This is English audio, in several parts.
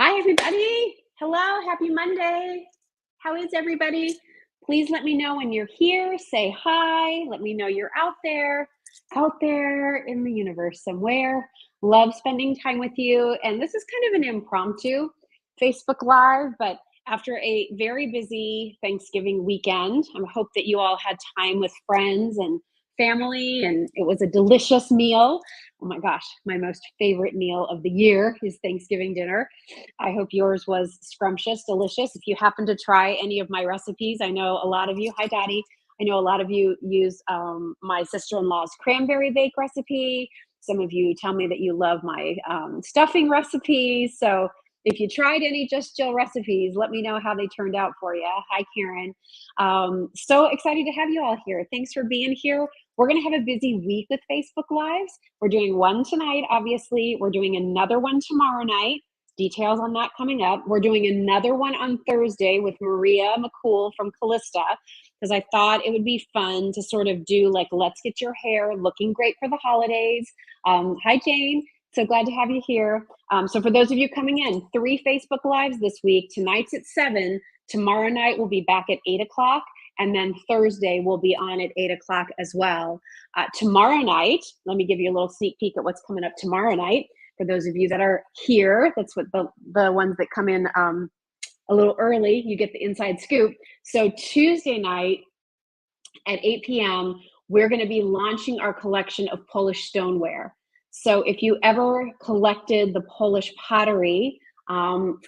Hi, everybody. Hello, happy Monday. How is everybody? Please let me know when you're here. Say hi. Let me know you're out there in the universe somewhere. Love spending time with you. And this is kind of an impromptu Facebook Live, but after a very busy Thanksgiving weekend, I hope that you all had time with friends and family, and it was a delicious meal. Oh my gosh, my most favorite meal of the year is Thanksgiving dinner. I hope yours was scrumptious, delicious. If you happen to try any of my recipes, I know a lot of you, hi, Daddy. I know a lot of you use my sister in law's cranberry bake recipe. Some of you tell me that you love my stuffing recipes. So if you tried any Just Jill recipes, let me know how they turned out for you. Hi, Karen. So excited to have you all here. Thanks for being here. We're going to have a busy week with Facebook Lives. We're doing one tonight, obviously. We're doing another one tomorrow night. Details on that coming up. We're doing another one on Thursday with Maria McCool from Callista because I thought it would be fun to sort of do like, let's get your hair looking great for the holidays. Hi, Jane. So glad to have you here. So for those of you coming in, 3 Facebook Lives this week. Tonight's at 7. Tomorrow night we'll be back at 8 o'clock. And then Thursday we'll be on at 8 o'clock as well. Tomorrow night, let me give you a little sneak peek at what's coming up tomorrow night. For those of you that are here, that's what the ones that come in a little early, you get the inside scoop. So Tuesday night at 8 p.m., we're going to be launching our collection of Polish stoneware. So if you ever collected the Polish pottery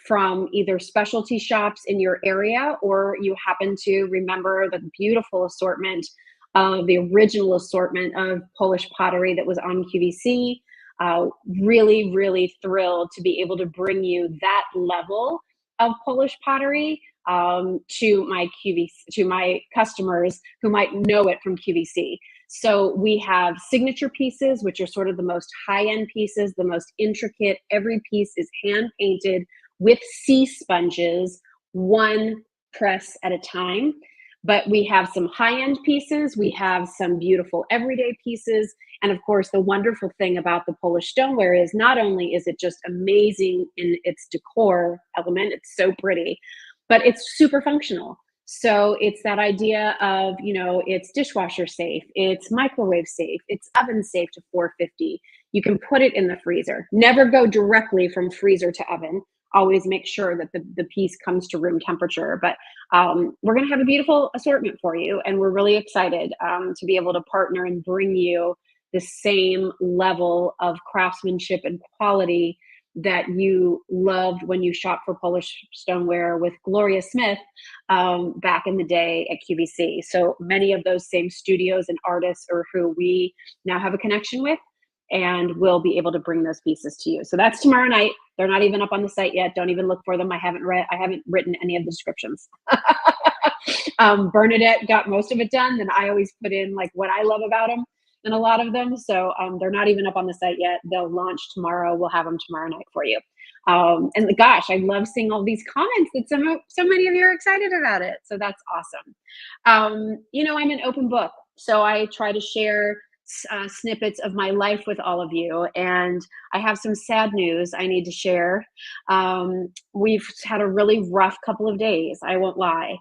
from either specialty shops in your area, or you happen to remember the beautiful assortment of the original assortment of Polish pottery that was on QVC, really, really thrilled to be able to bring you that level of Polish pottery to my customers who might know it from QVC. So we have signature pieces, which are sort of the most high-end pieces, the most intricate. Every piece is hand painted with sea sponges, one press at a time. But we have some high-end pieces. We have some beautiful everyday pieces. And of course, the wonderful thing about the Polish stoneware is not only is it just amazing in its decor element, it's so pretty, but it's super functional. So it's that idea of, it's dishwasher safe, it's microwave safe, it's oven safe to 450. You can put it in the freezer. Never go directly from freezer to oven. Always make sure that the piece comes to room temperature. But we're going to have a beautiful assortment for you. And we're really excited to be able to partner and bring you the same level of craftsmanship and quality that you loved when you shopped for Polish stoneware with Gloria Smith back in the day at QVC. So many of those same studios and artists are who we now have a connection with, and we'll be able to bring those pieces to you. So that's tomorrow night. They're not even up on the site yet. Don't even look for them. I haven't written any of the descriptions. Bernadette got most of it done. Then I always put in like what I love about them and a lot of them. So they're not even up on the site yet. They'll launch tomorrow. We'll have them tomorrow night for you. And gosh, I love seeing all these comments that so many of you are excited about it. So that's awesome. I'm an open book. So I try to share snippets of my life with all of you. And I have some sad news I need to share. We've had a really rough couple of days. I won't lie.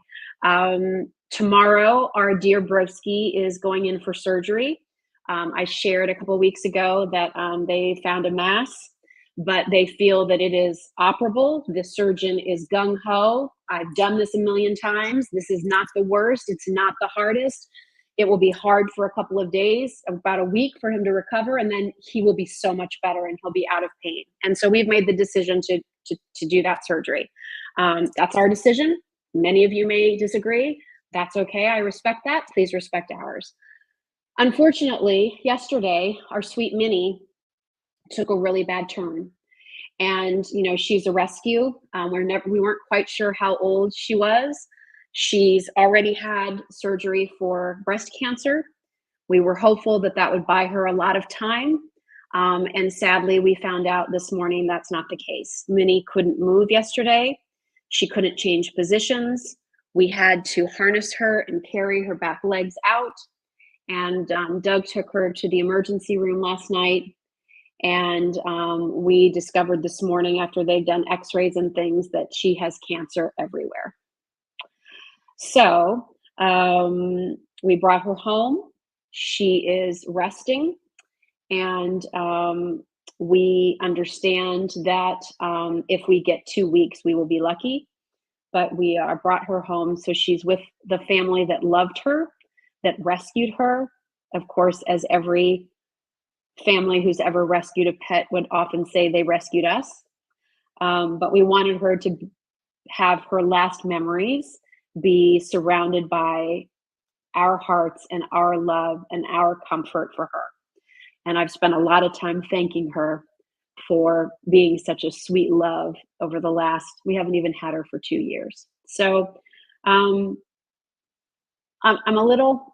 Tomorrow, our dear Broski is going in for surgery. I shared a couple of weeks ago that they found a mass, but they feel that it is operable. The surgeon is gung-ho. I've done this a million times. This is not the worst. It's not the hardest. It will be hard for a couple of days, about a week for him to recover, and then he will be so much better and he'll be out of pain. And so we've made the decision to do that surgery. That's our decision. Many of you may disagree. That's okay. I respect that. Please respect ours. Unfortunately, yesterday, our sweet Minnie took a really bad turn. And, she's a rescue. We weren't quite sure how old she was. She's already had surgery for breast cancer. We were hopeful that that would buy her a lot of time. And sadly, we found out this morning that's not the case. Minnie couldn't move yesterday. She couldn't change positions. We had to harness her and carry her back legs out. And Doug took her to the emergency room last night. And we discovered this morning after they've done x-rays and things that she has cancer everywhere. So we brought her home. She is resting, and we understand that if we get 2 weeks, we will be lucky. But we brought her home, so she's with the family that loved her, that rescued her. Of course, as every family who's ever rescued a pet would often say, they rescued us. But we wanted her to have her last memories be surrounded by our hearts and our love and our comfort for her. And I've spent a lot of time thanking her for being such a sweet love over the last, we haven't even had her for 2 years. So I'm a little,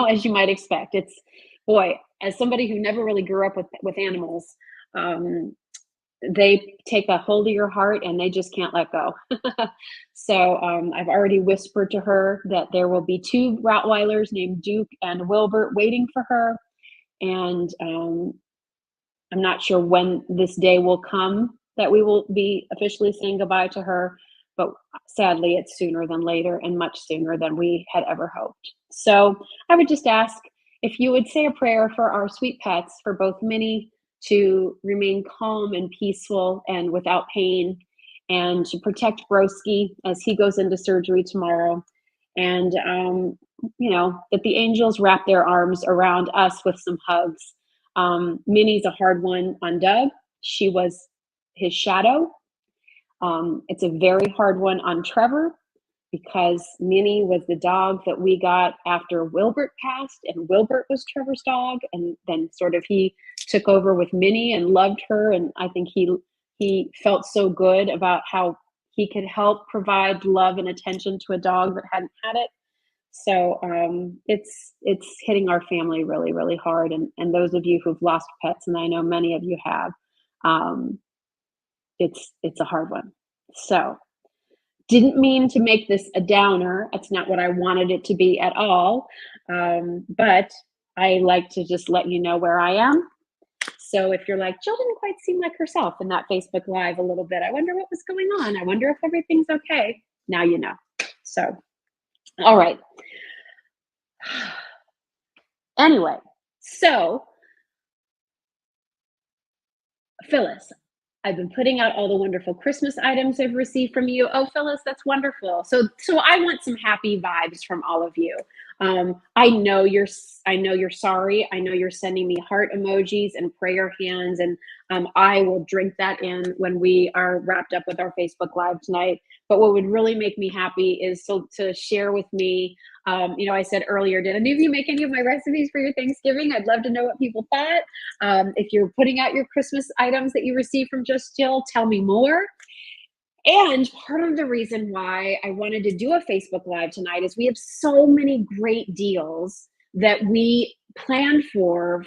as you might expect. It's, boy, as somebody who never really grew up with animals, they take a hold of your heart and they just can't let go. So I've already whispered to her that there will be 2 Rottweilers named Duke and Wilbert waiting for her. And I'm not sure when this day will come that we will be officially saying goodbye to her, but sadly it's sooner than later and much sooner than we had ever hoped. So I would just ask if you would say a prayer for our sweet pets, for both Minnie to remain calm and peaceful and without pain, and to protect Broski as he goes into surgery tomorrow. And, that the angels wrap their arms around us with some hugs. Minnie's a hard one on Doug. She was his shadow. It's a very hard one on Trevor, because Minnie was the dog that we got after Wilbert passed, and Wilbert was Trevor's dog. And then sort of he took over with Minnie and loved her. And I think he felt so good about how he could help provide love and attention to a dog that hadn't had it. So it's hitting our family really, really hard. And those of you who've lost pets, and I know many of you have, it's a hard one. So didn't mean to make this a downer. That's not what I wanted it to be at all. But I like to just let you know where I am. So if you're like, Jill didn't quite seem like herself in that Facebook Live a little bit, I wonder what was going on. I wonder if everything's okay. Now you know. So, all right. Anyway, so Phyllis, I've been putting out all the wonderful Christmas items I've received from you. Oh, Phyllis, that's wonderful. So I want some happy vibes from all of you. I know you're sorry. I know you're sending me heart emojis and prayer hands, and I will drink that in when we are wrapped up with our Facebook Live tonight. But what would really make me happy is to share with me. I said earlier, did any of you make any of my recipes for your Thanksgiving? I'd love to know what people thought. If you're putting out your Christmas items that you received from Just Jill, tell me more. And part of the reason why I wanted to do a Facebook Live tonight is we have so many great deals that we planned for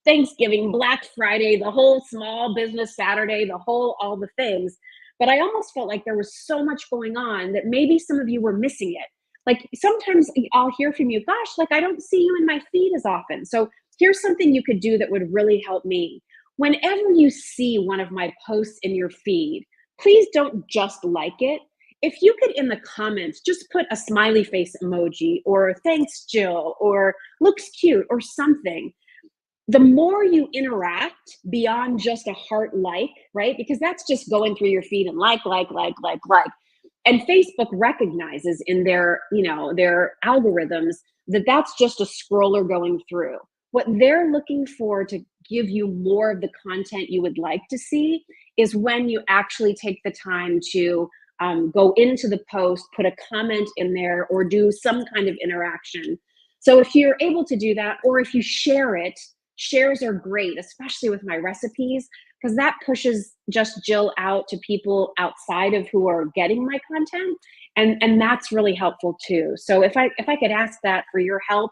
Thanksgiving, Black Friday, the whole small business Saturday, all the things. But I almost felt like there was so much going on that maybe some of you were missing it. Like sometimes I'll hear from you, gosh, like I don't see you in my feed as often. So here's something you could do that would really help me. Whenever you see one of my posts in your feed, please don't just like it. If you could, in the comments, just put a smiley face emoji or thanks, Jill, or looks cute or something. The more you interact beyond just a heart like, right? Because that's just going through your feed and like. And Facebook recognizes in their algorithms that that's just a scroller going through. What they're looking for to give you more of the content you would like to see is when you actually take the time to go into the post, put a comment in there, or do some kind of interaction. So if you're able to do that, or if you share it, shares are great, especially with my recipes, because that pushes Just Jill out to people outside of who are getting my content. And that's really helpful too. So if I could ask that for your help,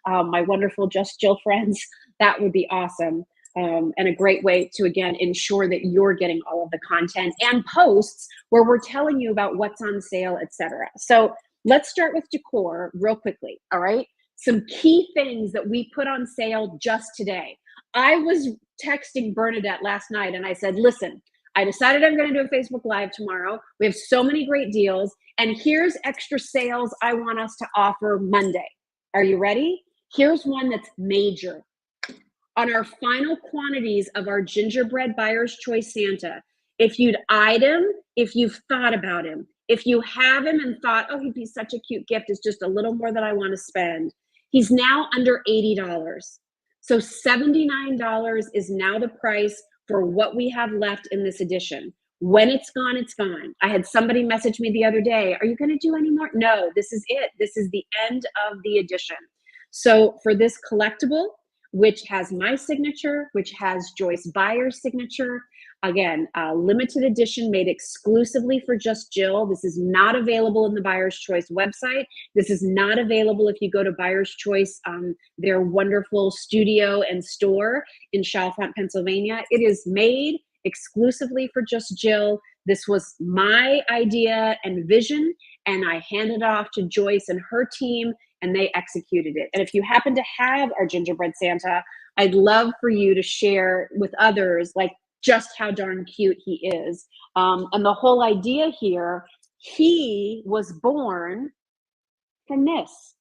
my wonderful Just Jill friends, that would be awesome. And a great way to, again, ensure that you're getting all of the content and posts where we're telling you about what's on sale, etc. So let's start with decor real quickly, all right? Some key things that we put on sale just today. I was texting Bernadette last night and I said, listen, I decided I'm going to do a Facebook Live tomorrow. We have so many great deals, and here's extra sales I want us to offer Monday. Are you ready? Here's one that's major. On our final quantities of our gingerbread Buyer's Choice Santa, if you'd eyed him, if you've thought about him, if you have him and thought, oh, he'd be such a cute gift, it's just a little more than I want to spend, he's now under $80. So $79 is now the price for what we have left in this edition. When it's gone, it's gone. I had somebody message me the other day, are you going to do any more? No, this is it. This is the end of the edition. So for this collectible, which has my signature, which has Joyce Byer's signature. Again, limited edition made exclusively for Just Jill. This is not available in the Buyer's Choice website. This is not available if you go to Buyer's Choice, their wonderful studio and store in Chalfont, Pennsylvania. It is made exclusively for Just Jill. This was my idea and vision, and I handed off to Joyce and her team, and they executed it. And if you happen to have our gingerbread Santa, I'd love for you to share with others like just how darn cute he is. And the whole idea here, he was born from this,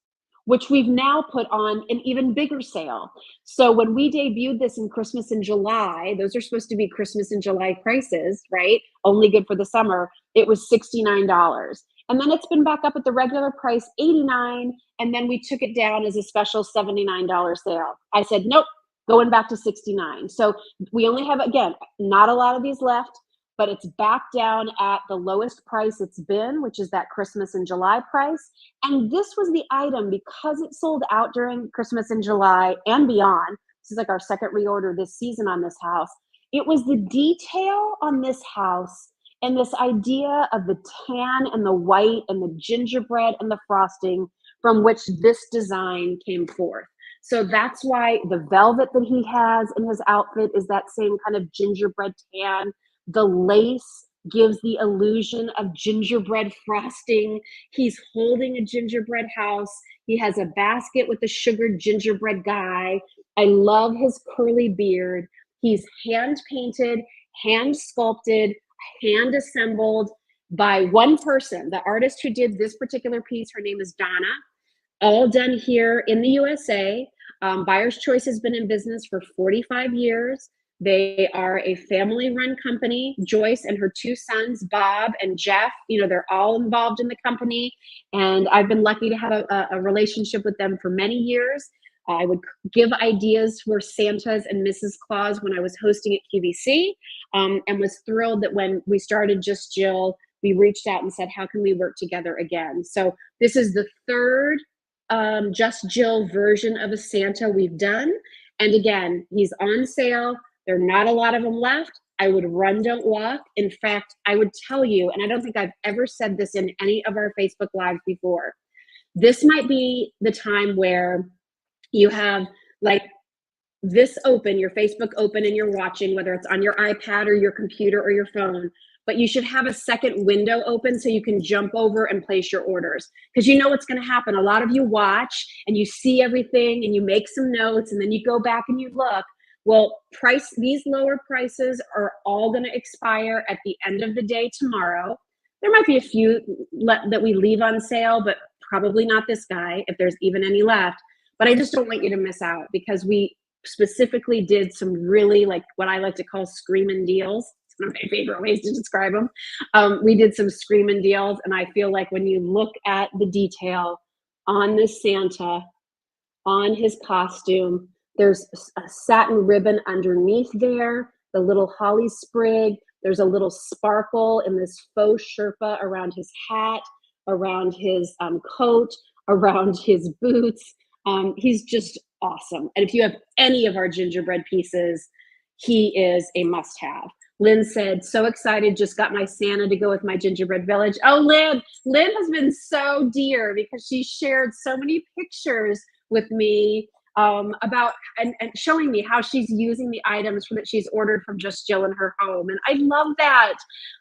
which we've now put on an even bigger sale. So when we debuted this in Christmas in July, those are supposed to be Christmas in July prices, right? Only good for the summer. It was $69. And then it's been back up at the regular price, $89. And then we took it down as a special $79 sale. I said, nope, going back to $69. So we only have, again, not a lot of these left, but it's back down at the lowest price it's been, which is that Christmas in July price. And this was the item, because it sold out during Christmas in July and beyond. This is like our second reorder this season on this house. It was the detail on this house and this idea of the tan and the white and the gingerbread and the frosting from which this design came forth. So that's why the velvet that he has in his outfit is that same kind of gingerbread tan. The lace gives the illusion of gingerbread frosting. He's holding a gingerbread house. He has a basket with a sugared gingerbread guy. I love his curly beard. He's hand painted, hand sculpted, hand assembled by one person. The artist who did this particular piece, her name is Donna, all done here in the USA. Buyer's Choice has been in business for 45 years. They are a family-run company. Joyce and her two sons, Bob and Jeff, they're all involved in the company. And I've been lucky to have a relationship with them for many years. I would give ideas for Santas and Mrs. Claus when I was hosting at QVC, and was thrilled that when we started Just Jill, we reached out and said, how can we work together again? So this is the third Just Jill version of a Santa we've done. And again, he's on sale. There are not a lot of them left. I would run, don't walk. In fact, I would tell you, and I don't think I've ever said this in any of our Facebook Lives before, this might be the time where you have like this open, your Facebook open, and you're watching, whether it's on your iPad or your computer or your phone, but you should have a second window open so you can jump over and place your orders. Because you know what's going to happen. A lot of you watch and you see everything and you make some notes and then you go back and you look. Well, these lower prices are all going to expire at the end of the day tomorrow. There might be a few that we leave on sale, but probably not this guy, if there's even any left. But I just don't want you to miss out, because we specifically did some really, like what I like to call screaming deals. It's one of my favorite ways to describe them. We did some screaming deals, and I feel like when you look at the detail on this Santa, on his costume, there's a satin ribbon underneath there, the little holly sprig. There's a little sparkle in this faux Sherpa around his hat, around his coat, around his boots. He's just awesome. And if you have any of our gingerbread pieces, he is a must-have. Lynn said, so excited, just got my Santa to go with my gingerbread village. Oh, Lynn has been so dear, because she shared so many pictures with me about and showing me how she's using the items that she's ordered from Just Jill in her home. And I love that.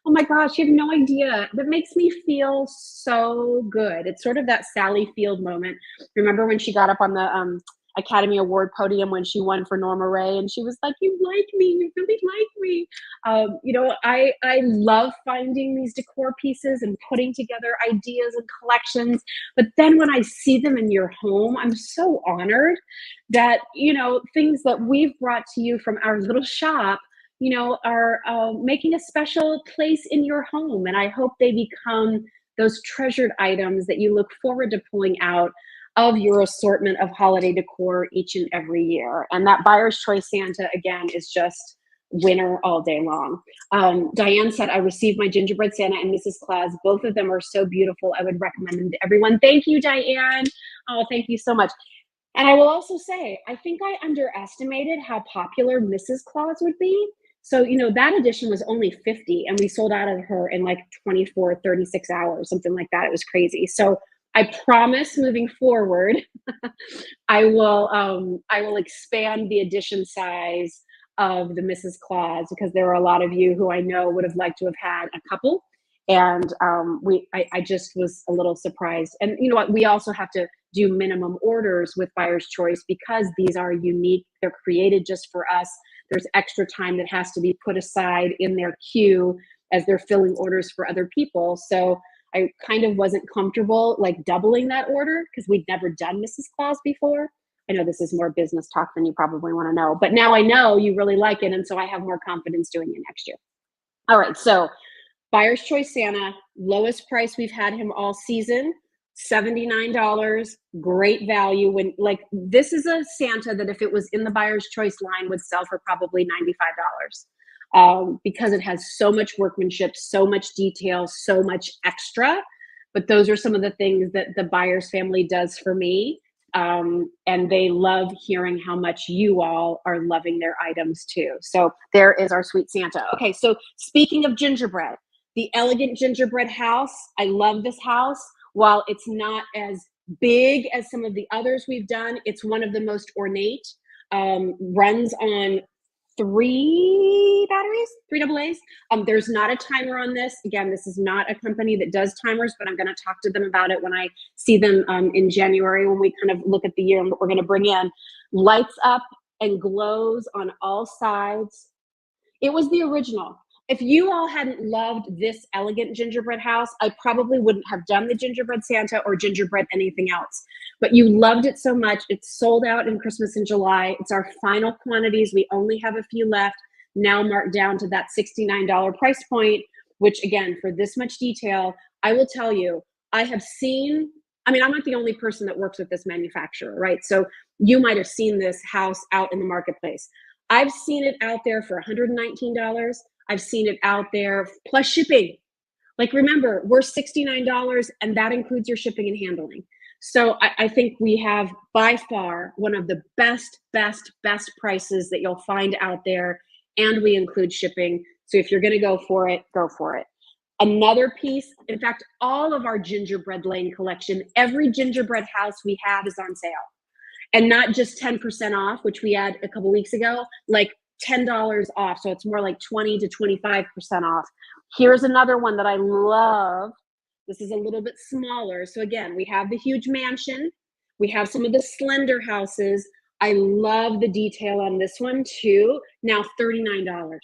Oh my gosh, you have no idea. That makes me feel so good. It's sort of that Sally Field moment. Remember when she got up on the Academy Award podium when she won for Norma Ray, and she was like, "You like me, you really like me." You know, I love finding these decor pieces and putting together ideas and collections. But then when I see them in your home, I'm so honored that, you know, things that we've brought to you from our little shop, you know, are making a special place in your home. And I hope they become those treasured items that you look forward to pulling out of your assortment of holiday decor each and every year. And that Buyer's Choice Santa, again, is just winner all day long. Diane said, I received my gingerbread Santa and Mrs. Claus. Both of them are so beautiful. I would recommend them to everyone. Thank you, Diane. Oh, thank you so much. And I will also say, I think I underestimated how popular Mrs. Claus would be. So, you know, that edition was only 50 and we sold out of her in like 24, 36 hours, something like that. It was crazy. So I promise moving forward, I will expand the edition size of the Mrs. Claus because there are a lot of you who I know would have liked to have had a couple. And I just was a little surprised. And you know what? We also have to do minimum orders with Buyer's Choice because these are unique. They're created just for us. There's extra time that has to be put aside in their queue as they're filling orders for other people. So I kind of wasn't comfortable like doubling that order because we'd never done Mrs. Claus before. I know this is more business talk than you probably want to know, but now I know you really like it. And so I have more confidence doing it next year. All right. So Buyer's Choice Santa, lowest price we've had him all season, $79, great value. When like this is a Santa that if it was in the Buyer's Choice line would sell for probably $95 because it has so much workmanship, so much detail, so much extra. But those are some of the things that the Buyers family does for me. And they love hearing how much you all are loving their items too. So there is our sweet Santa. Okay, so speaking of gingerbread, the Elegant Gingerbread House. I love this house. While it's not as big as some of the others we've done, it's one of the most ornate. Runs on 3 batteries, 3 AA's. There's not a timer on this. Again, this is not a company that does timers, but I'm going to talk to them about it when I see them in January when we kind of look at the year and what we're going to bring in. Lights up and glows on all sides. It was the original. If you all hadn't loved this Elegant Gingerbread House, I probably wouldn't have done the Gingerbread Santa or gingerbread anything else. But you loved it so much. It's sold out in Christmas in July. It's our final quantities. We only have a few left, now marked down to that $69 price point, which again, for this much detail, I will tell you, I have seen, I mean, I'm not the only person that works with this manufacturer, right? So you might have seen this house out in the marketplace. I've seen it out there for $119. I've seen it out there plus shipping. Like remember, we're $69 and that includes your shipping and handling. So I think we have by far one of the best prices that you'll find out there. And we include shipping. So if you're gonna go for it, go for it. Another piece, in fact, all of our gingerbread lane collection, every gingerbread house we have is on sale. And not just 10% off, which we had a couple weeks ago, like $10 off. So it's more like 20 to 25% off. Here's another one that I love. This is a little bit smaller. So again, we have the huge mansion. We have some of the slender houses. I love the detail on this one too. Now $39.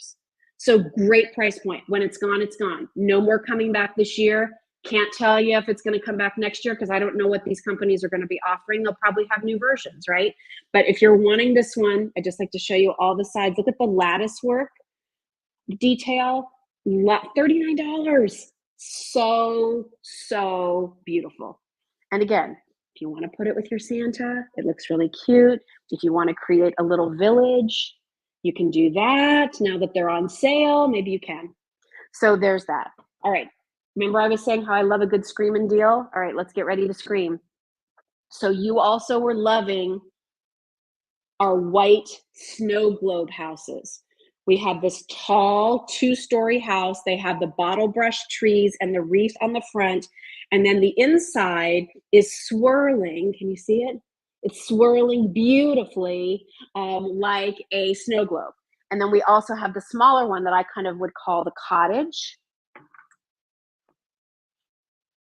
So great price point. When it's gone, it's gone. No more coming back this year. Can't tell you if it's going to come back next year because I don't know what these companies are going to be offering. They'll probably have new versions, right? But if you're wanting this one, I just like to show you all the sides. Look at the lattice work detail, $39. So beautiful. And again, if you want to put it with your Santa, it looks really cute. If you want to create a little village, you can do that. Now that they're on sale, maybe you can. So there's that. All right. Remember I was saying how I love a good screaming deal? All right, let's get ready to scream. So you also were loving our white snow globe houses. We have this tall 2-story house. They have the bottle brush trees and the wreath on the front. And then the inside is swirling. Can you see it? It's swirling beautifully like a snow globe. And then we also have the smaller one that I kind of would call the cottage.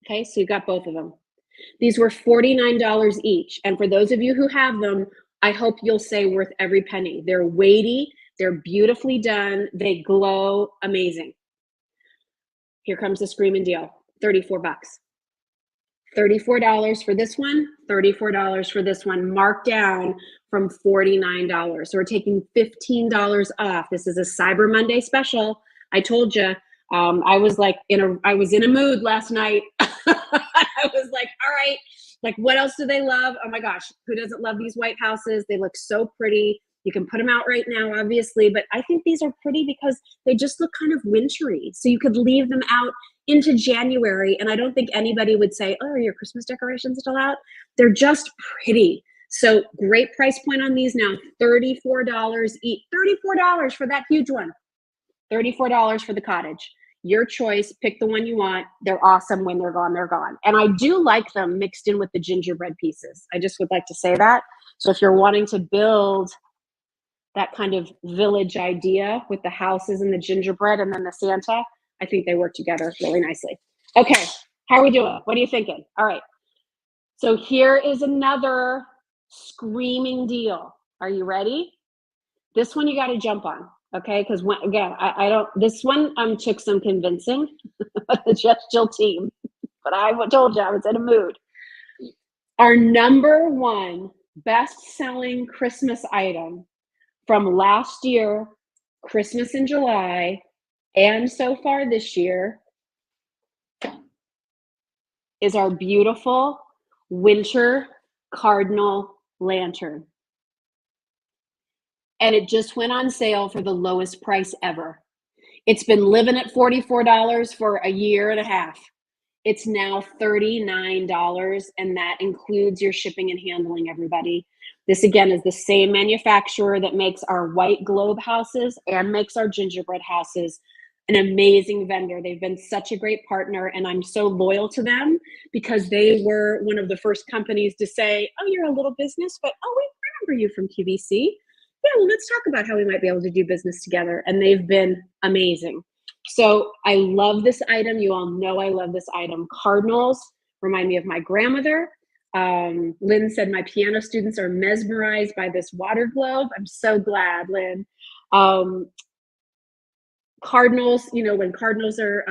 Okay, so you got both of them. These were $49 each. And for those of you who have them, I hope you'll say worth every penny. They're weighty, they're beautifully done, they glow amazing. Here comes the screaming deal, 34 bucks. $34 for this one, $34 for this one, marked down from $49. So we're taking $15 off. This is a Cyber Monday special. I told you, I was in a mood last night. I was like, all right, like what else do they love? Oh my gosh, who doesn't love these white houses? They look so pretty. You can put them out right now, obviously, but I think these are pretty because they just look kind of wintry. So you could leave them out into January, and I don't think anybody would say, oh, are your Christmas decorations still out? They're just pretty. So great price point on these now, $34 each. $34 for that huge one. $34 for the cottage. Your choice, pick the one you want. They're awesome. When they're gone, they're gone. And I do like them mixed in with the gingerbread pieces. I just would like to say that. So if you're wanting to build that kind of village idea with the houses and the gingerbread and then the Santa, I think they work together really nicely. Okay, how are we doing? What are you thinking? All right, so here is another screaming deal. Are you ready? This one you got to jump on, okay? Because again, I don't. This one took some convincing the Jeff Jill team, but I told you I was in a mood. Our number one best-selling Christmas item from last year, Christmas in July, and so far this year, is our beautiful winter cardinal lantern. And it just went on sale for the lowest price ever. It's been living at $44 for a year and a half. It's now $39, and that includes your shipping and handling, everybody. This, again, is the same manufacturer that makes our white globe houses and makes our gingerbread houses. An amazing vendor. They've been such a great partner, and I'm so loyal to them because they were one of the first companies to say, oh, you're a little business, but oh, we remember you from QVC. Yeah, well, let's talk about how we might be able to do business together. And they've been amazing. So I love this item. You all know I love this item. Cardinals remind me of my grandmother. Lynn said my piano students are mesmerized by this water globe. I'm so glad, Lynn. Cardinals, you know, when cardinals are,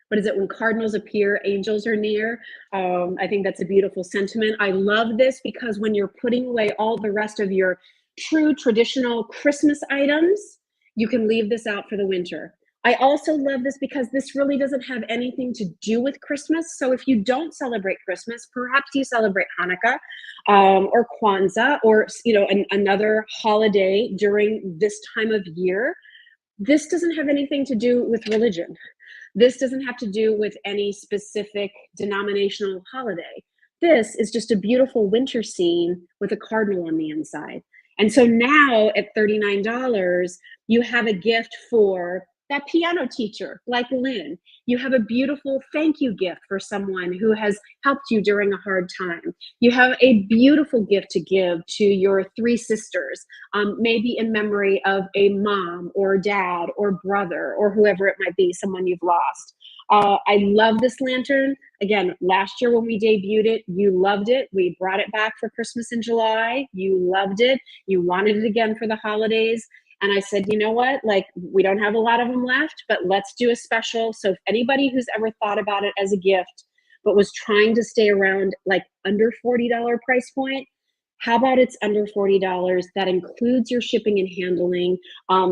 what is it? When cardinals appear, angels are near. I think that's a beautiful sentiment. I love this because when you're putting away all the rest of your true traditional Christmas items, you can leave this out for the winter. I also love this because this really doesn't have anything to do with Christmas. So if you don't celebrate Christmas, perhaps you celebrate Hanukkah or Kwanzaa or, you know, another holiday during this time of year. This doesn't have anything to do with religion. This doesn't have to do with any specific denominational holiday. This is just a beautiful winter scene with a cardinal on the inside. And so now at $39, you have a gift for that piano teacher like Lynn. You have a beautiful thank you gift for someone who has helped you during a hard time. You have a beautiful gift to give to your three sisters, maybe in memory of a mom or dad or brother or whoever it might be, someone you've lost. I love this lantern. Again, last year when we debuted it, you loved it. We brought it back for Christmas in July. You loved it. You wanted it again for the holidays. And I said, you know what, like we don't have a lot of them left, but let's do a special. So if anybody who's ever thought about it as a gift, but was trying to stay around like under $40 price point, how about it's under $40? That includes your shipping and handling.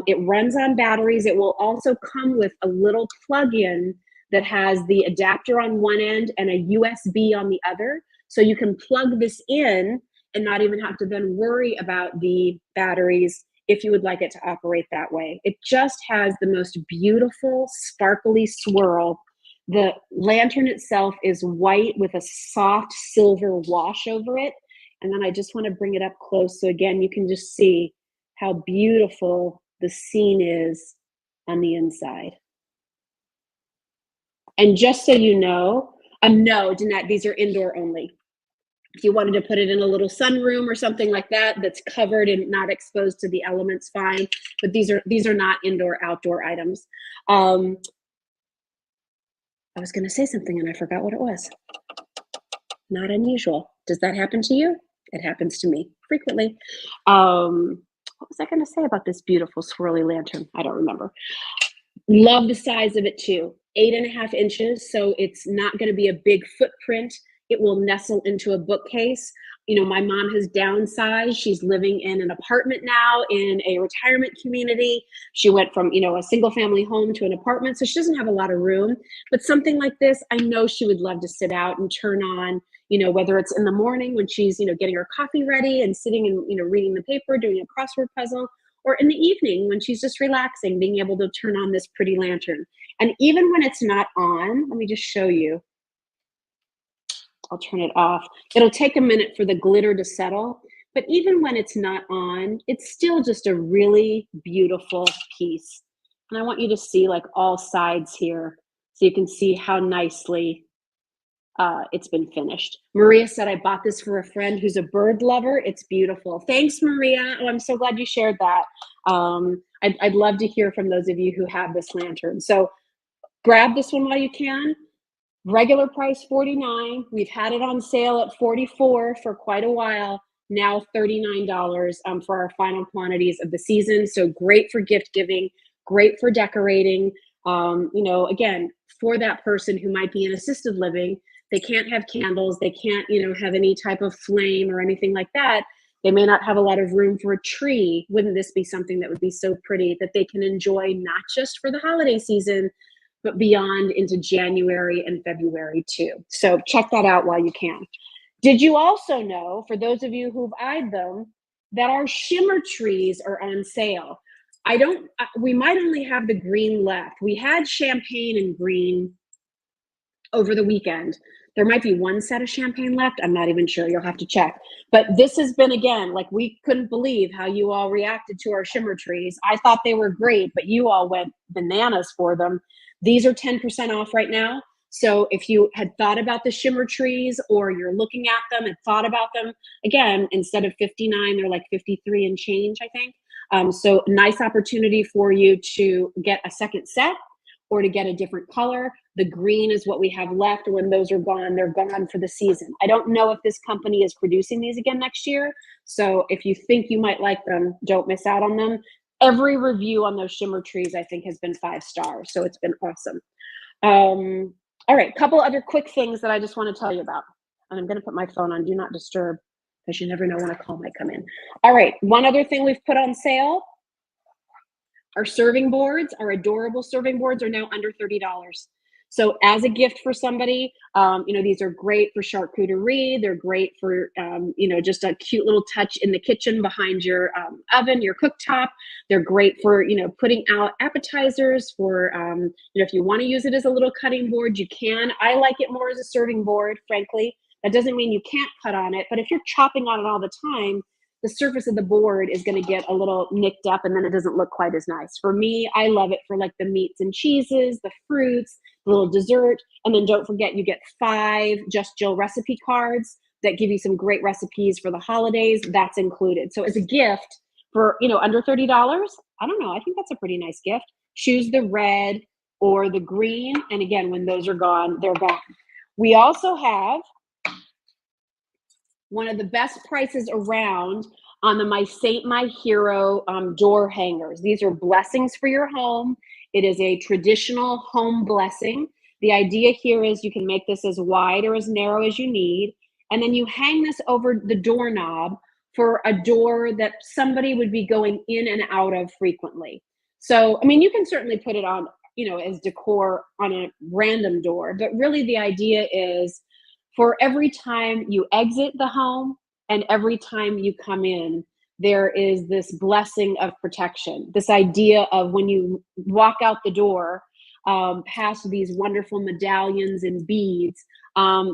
It runs on batteries. It will also come with a little plug-in that has the adapter on one end and a USB on the other. So you can plug this in and not even have to then worry about the batteries if you would like it to operate that way. It just has the most beautiful, sparkly swirl. The lantern itself is white with a soft silver wash over it. And then I just want to bring it up close. So again, you can just see how beautiful the scene is on the inside. And just so you know, no, Danette, these are indoor only. If you wanted to put it in a little sunroom or something like that, that's covered and not exposed to the elements, fine. But these are not indoor outdoor items. I was going to say something and I forgot what it was. Not unusual. Does that happen to you? It happens to me frequently. What was I going to say about this beautiful swirly lantern? I don't remember. Love the size of it too. 8.5 inches, so it's not going to be a big footprint. It will nestle into a bookcase. You know, my mom has downsized. She's living in an apartment now in a retirement community. She went from, you know, a single family home to an apartment, so she doesn't have a lot of room. But something like this, I know she would love to sit out and turn on, you know, whether it's in the morning when she's, you know, getting her coffee ready and sitting and, you know, reading the paper, doing a crossword puzzle, or in the evening when she's just relaxing, being able to turn on this pretty lantern. And even when it's not on, let me just show you. I'll turn it off. It'll take a minute for the glitter to settle, but even when it's not on, it's still just a really beautiful piece. And I want you to see like all sides here so you can see how nicely it's been finished. Maria said, I bought this for a friend who's a bird lover. It's beautiful. Thanks, Maria. Oh, I'm so glad you shared that. I'd love to hear from those of you who have this lantern. So grab this one while you can. Regular price $49. We've had it on sale at $44 for quite a while. Now $39 for our final quantities of the season. So great for gift giving, great for decorating. You know, again, for that person who might be in assisted living, they can't have candles, they can't, you know, have any type of flame or anything like that. They may not have a lot of room for a tree. Wouldn't this be something that would be so pretty that they can enjoy not just for the holiday season, but beyond into January and February too. So check that out while you can. Did you also know, for those of you who've eyed them, that our shimmer trees are on sale? We might only have the green left. We had champagne and green over the weekend. There might be one set of champagne left. I'm not even sure. You'll have to check. But this has been, again, like we couldn't believe how you all reacted to our shimmer trees. I thought they were great, but you all went bananas for them. These are 10% off right now. So if you had thought about the shimmer trees or you're looking at them and thought about them, again, instead of 59, they're like 53 and change, I think. So nice opportunity for you to get a second set or to get a different color. The green is what we have left. When those are gone, they're gone for the season. I don't know if this company is producing these again next year. So if you think you might like them, don't miss out on them. Every review on those shimmer trees, I think, has been 5 stars. So it's been awesome. All right, couple other quick things that I just want to tell you about. And I'm going to put my phone on Do Not Disturb because you never know when a call might come in. All right, one other thing we've put on sale. Our serving boards, our adorable serving boards, are now under $30. So as a gift for somebody, you know, these are great for charcuterie. They're great for, you know, just a cute little touch in the kitchen behind your oven, your cooktop. They're great for, you know, putting out appetizers for, you know, if you want to use it as a little cutting board, you can. I like it more as a serving board, frankly. That doesn't mean you can't cut on it, but if you're chopping on it all the time, the surface of the board is going to get a little nicked up and then it doesn't look quite as nice. For me, I love it for like the meats and cheeses, the fruits, the little dessert. And then don't forget, you get 5 Just Jill recipe cards that give you some great recipes for the holidays. That's included. So as a gift for, you know, under $30, I don't know. I think that's a pretty nice gift. Choose the red or the green. And again, when those are gone, they're gone. We also have one of the best prices around on the My Saint, My Hero door hangers. These are blessings for your home. It is a traditional home blessing. The idea here is you can make this as wide or as narrow as you need, and then you hang this over the doorknob for a door that somebody would be going in and out of frequently. So, I mean, you can certainly put it on, you know, as decor on a random door, but really the idea is for every time you exit the home and every time you come in, there is this blessing of protection. This idea of when you walk out the door, past these wonderful medallions and beads,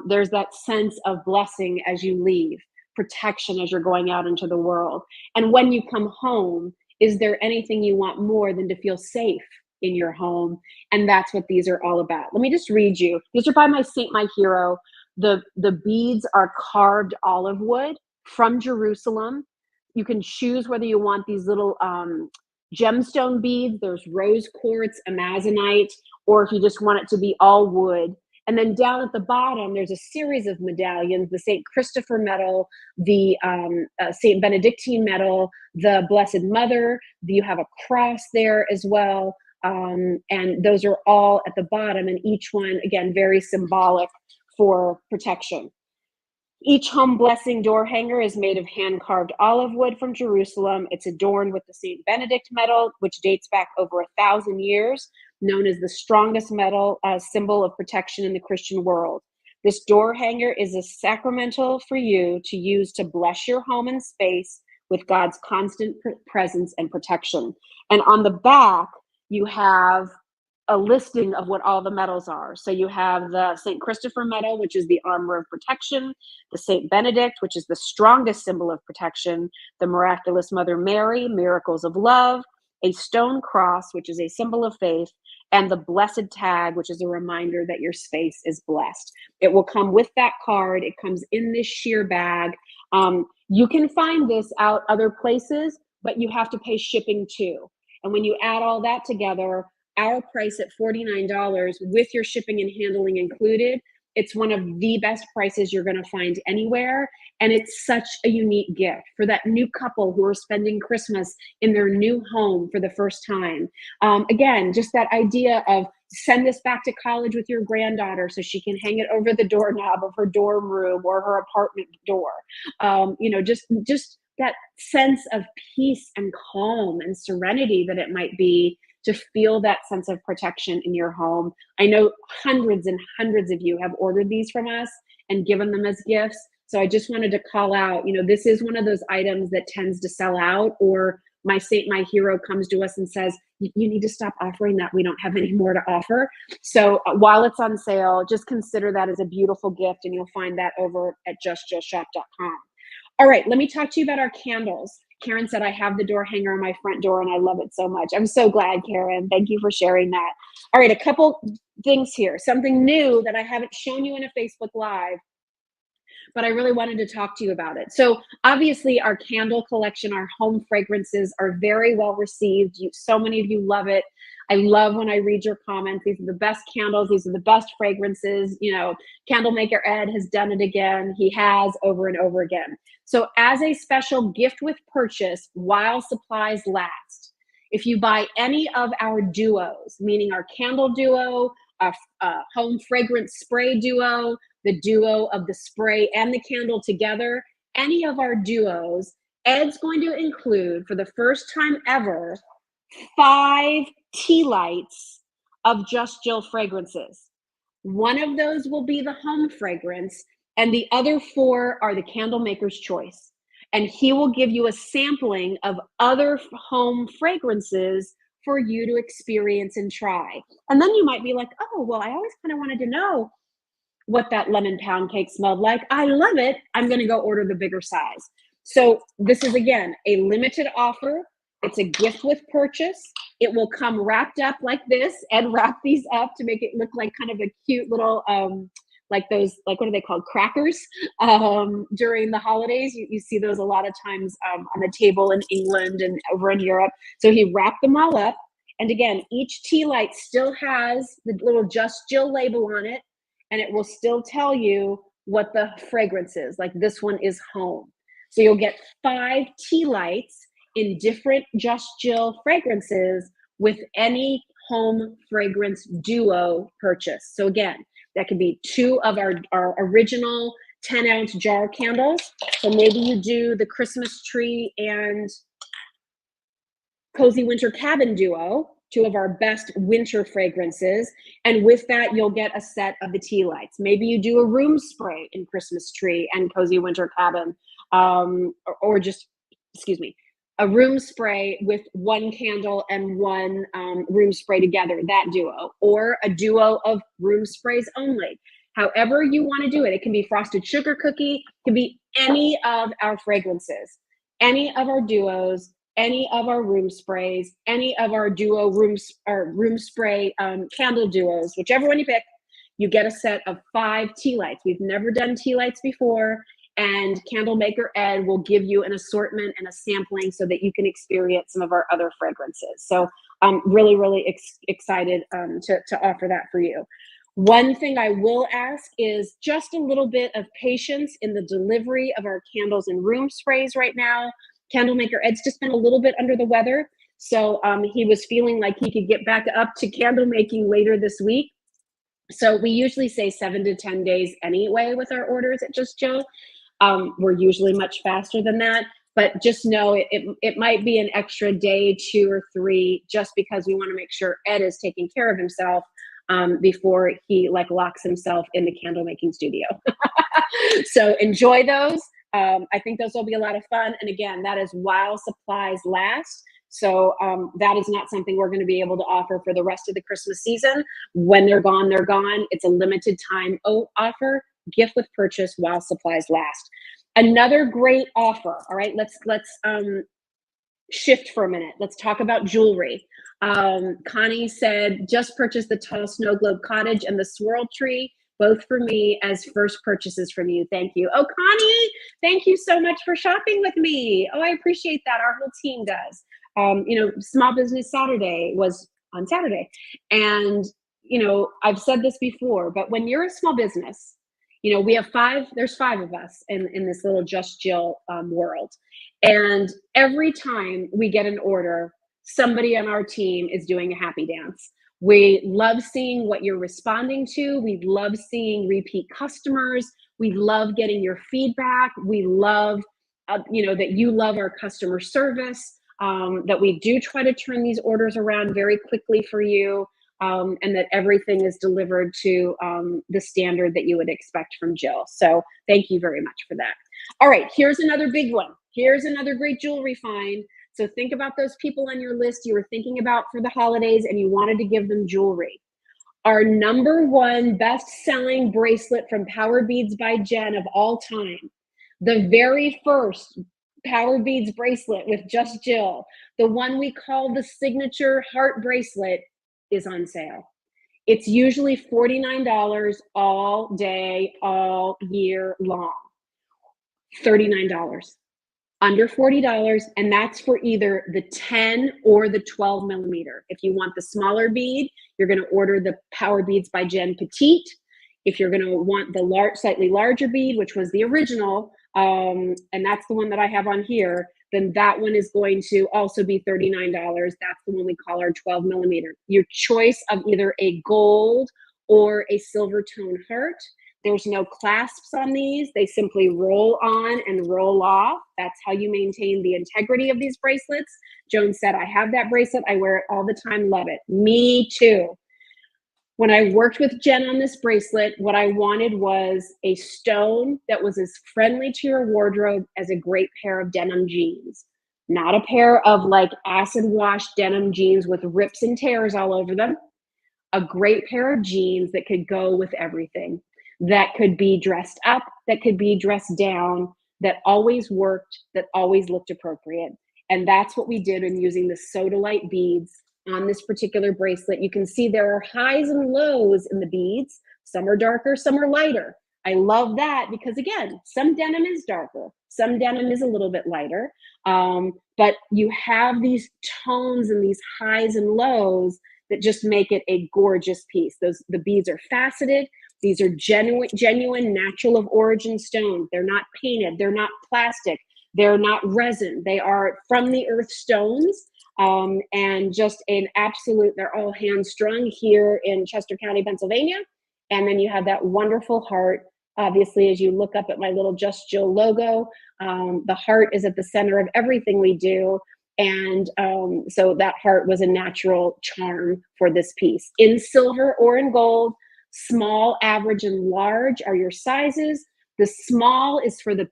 there's that sense of blessing as you leave, protection as you're going out into the world. And when you come home, is there anything you want more than to feel safe in your home? And that's what these are all about. Let me just read you. These are by My Saint, My Hero. The beads are carved olive wood from Jerusalem. You can choose whether you want these little gemstone beads. There's rose quartz, amazonite, or if you just want it to be all wood. And then down at the bottom, there's a series of medallions, the St. Christopher medal, the St. Benedictine medal, the Blessed Mother. You have a cross there as well. And those are all at the bottom, and each one, again, very symbolic for protection. Each home blessing door hanger is made of hand-carved olive wood from Jerusalem. It's adorned with the St. Benedict medal, which dates back over 1,000 years, known as the strongest medal symbol of protection in the Christian world. This door hanger is a sacramental for you to use to bless your home and space with God's constant presence and protection. And on the back, you have a listing of what all the medals are. So you have the St. Christopher medal, which is the armor of protection, the St. Benedict, which is the strongest symbol of protection, the Miraculous Mother Mary, miracles of love, a stone cross, which is a symbol of faith, and the blessed tag, which is a reminder that your space is blessed. It will come with that card. It comes in this sheer bag. You can find this out other places, but you have to pay shipping too. And when you add all that together, our price at $49 with your shipping and handling included, it's one of the best prices you're going to find anywhere. And it's such a unique gift for that new couple who are spending Christmas in their new home for the first time. Again, just that idea of send this back to college with your granddaughter so she can hang it over the doorknob of her dorm room or her apartment door. Just that sense of peace and calm and serenity that it might be to feel that sense of protection in your home. I know hundreds and hundreds of you have ordered these from us and given them as gifts. So I just wanted to call out, this is one of those items that tends to sell out, or my saint, my hero comes to us and says, you need to stop offering that. We don't have any more to offer. So while it's on sale, just consider that as a beautiful gift, and you'll find that over at justjillshop.com. All right, let me talk to you about our candles. Karen said, I have the door hanger on my front door and I love it so much. I'm so glad, Karen. Thank you for sharing that. All right, a couple things here. Something new that I haven't shown you in a Facebook Live, but I really wanted to talk to you about it. So obviously our candle collection, our home fragrances are very well received. So many of you love it. I love when I read your comments. These are the best candles. These are the best fragrances. Candle Maker Ed has done it again. He has over and over again. So as a special gift with purchase while supplies last, if you buy any of our duos, meaning our candle duo, a home fragrance spray duo, the duo of the spray and the candle together, any of our duos, Ed's going to include, for the first time ever, 5 tea lights of Just Jill fragrances. One of those will be the home fragrance, and the other 4 are the candle maker's choice. And he will give you a sampling of other home fragrances for you to experience and try. And then you might be like, oh, well, I always kind of wanted to know what that lemon pound cake smelled like. I love it. I'm going to go order the bigger size. So this is, again, a limited offer. It's a gift with purchase. It will come wrapped up like this. Ed wrapped these up to make it look like kind of a cute little, what are they called? Crackers during the holidays. You see those a lot of times on the table in England and over in Europe. So he wrapped them all up. And again, each tea light still has the little Just Jill label on it, and it will still tell you what the fragrance is. Like this one is home. So you'll get 5 tea lights in different Just Jill fragrances with any home fragrance duo purchase. So again, that could be 2 of our original 10-ounce jar candles. So maybe you do the Christmas tree and Cozy Winter Cabin duo, 2 of our best winter fragrances. And with that, you'll get a set of the tea lights. Maybe you do a room spray in Christmas tree and Cozy Winter Cabin, or just, a room spray with 1 candle and 1 room spray together, that duo, or a duo of room sprays only. However you want to do it. It can be frosted sugar cookie, it can be any of our fragrances, any of our duos, any of our room sprays, any of our duo room spray candle duos, whichever one you pick, you get a set of 5 tea lights. We've never done tea lights before, and Candle Maker Ed will give you an assortment and a sampling so that you can experience some of our other fragrances. So I'm really, really excited to offer that for you. One thing I will ask is just a little bit of patience in the delivery of our candles and room sprays right now. Candle maker Ed's just been a little bit under the weather, so he was feeling like he could get back up to candle making later this week. So we usually say 7 to 10 days anyway with our orders at Just Jill. We're usually much faster than that, but just know it might be an extra day, 2 or 3, just because we want to make sure Ed is taking care of himself before he like locks himself in the candle making studio. So enjoy those. I think those will be a lot of fun. And again, that is while supplies last. So that is not something we're going to be able to offer for the rest of the Christmas season. When they're gone, they're gone. It's a limited time offer, gift with purchase while supplies last. Another great offer. All right, let's shift for a minute. Let's talk about jewelry. Connie said, just purchased the tall snow globe cottage and the swirl tree, both for me as first purchases from you. Thank you. Oh, Connie, thank you so much for shopping with me. Oh, I appreciate that. Our whole team does. Small Business Saturday was on Saturday. And, I've said this before, but when you're a small business, we have there's 5 of us in this little Just Jill world. And every time we get an order, somebody on our team is doing a happy dance. We love seeing what you're responding to. We love seeing repeat customers. We love getting your feedback. We love, that you love our customer service, that we do try to turn these orders around very quickly for you, and that everything is delivered to the standard that you would expect from Jill. So thank you very much for that. All right, here's another big one. Here's another great jewelry find. So think about those people on your list you were thinking about for the holidays and you wanted to give them jewelry. Our #1 best-selling bracelet from Power Beads by Jen of all time. The very first Power Beads bracelet with Just Jill, the one we call the signature heart bracelet, is on sale. It's usually $49 all day, all year long. $39. Under $40, and that's for either the 10 or the 12 millimeter. If you want the smaller bead, you're going to order the Power Beads by Jen Petite. If you're going to want the slightly larger bead, which was the original, and that's the one that I have on here, then that one is going to also be $39. That's the one we call our 12 millimeter. Your choice of either a gold or a silver tone heart. There's no clasps on these. They simply roll on and roll off. That's how you maintain the integrity of these bracelets. Joan said, I have that bracelet. I wear it all the time. Love it. Me too. When I worked with Jen on this bracelet, what I wanted was a stone that was as friendly to your wardrobe as a great pair of denim jeans. Not a pair of like acid wash denim jeans with rips and tears all over them. A great pair of jeans that could go with everything. That could be dressed up, that could be dressed down, that always worked, that always looked appropriate. And that's what we did in using the Sodalite beads on this particular bracelet. You can see there are highs and lows in the beads. Some are darker, some are lighter. I love that because, again, some denim is darker, some denim is a little bit lighter, but you have these tones and these highs and lows that just make it a gorgeous piece. The beads are faceted. These are genuine natural of origin stones. They're not painted. They're not plastic. They're not resin. They are from the earth stones, and just an absolute, they're all hand strung here in Chester County, Pennsylvania. And then you have that wonderful heart. Obviously, as you look up at my little Just Jill logo, the heart is at the center of everything we do. And so that heart was a natural charm for this piece. In silver or in gold, small, average, and large are your sizes. The small is for the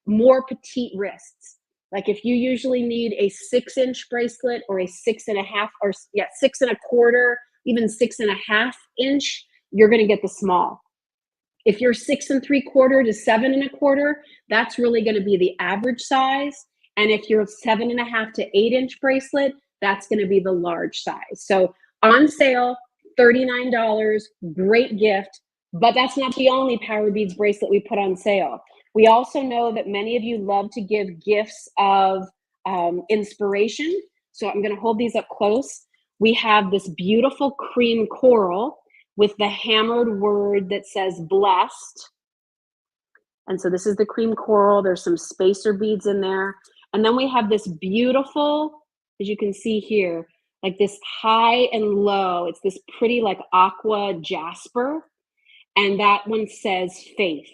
more petite wrists. Like if you usually need a 6-inch bracelet or a 6.5, or 6.25, even 6.5 inch, you're going to get the small. If you're 6 3/4 to 7 1/4, that's really going to be the average size. And if you're 7.5 to 8 inch bracelet, that's going to be the large size. So on sale, $39, great gift, but that's not the only Power Beads bracelet we put on sale. We also know that many of you love to give gifts of inspiration. So I'm going to hold these up close. We have this beautiful cream coral with the hammered word that says blessed. And so this is the cream coral. There's some spacer beads in there. And then we have this beautiful, as you can see here, like this high and low. It's this pretty like aqua jasper. And that one says faith.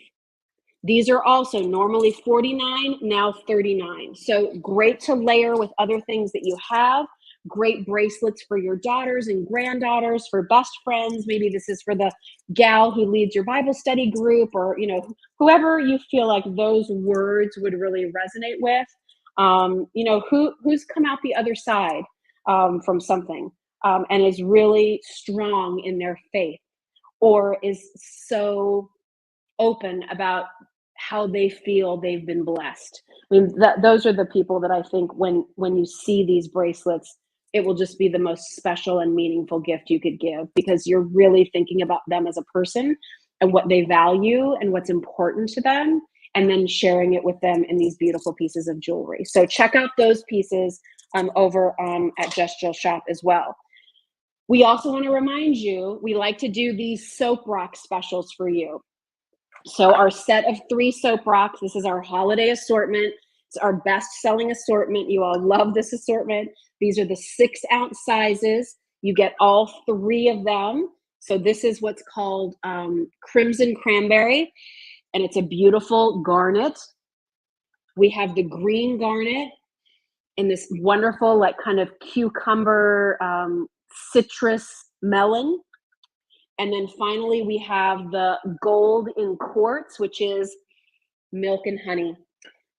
These are also normally $49, now $39. So great to layer with other things that you have. Great bracelets for your daughters and granddaughters, for best friends. Maybe this is for the gal who leads your Bible study group, or whoever you feel like those words would really resonate with. Who's come out the other side from something and is really strong in their faith, or is so open about how they feel they've been blessed. I mean, those are the people that I think when you see these bracelets, it will just be the most special and meaningful gift you could give, because you're really thinking about them as a person and what they value and what's important to them, and then sharing it with them in these beautiful pieces of jewelry. So check out those pieces over at Just Jill Shop as well. We also want to remind you, we like to do these soap rock specials for you. So our set of 3 soap rocks, this is our holiday assortment. It's our best selling assortment. You all love this assortment. These are the 6-ounce sizes. You get all 3 of them. So this is what's called Crimson Cranberry, and it's a beautiful garnet. We have the green garnet in this wonderful, like kind of cucumber, citrus melon. And then finally, we have the gold in quartz, which is milk and honey.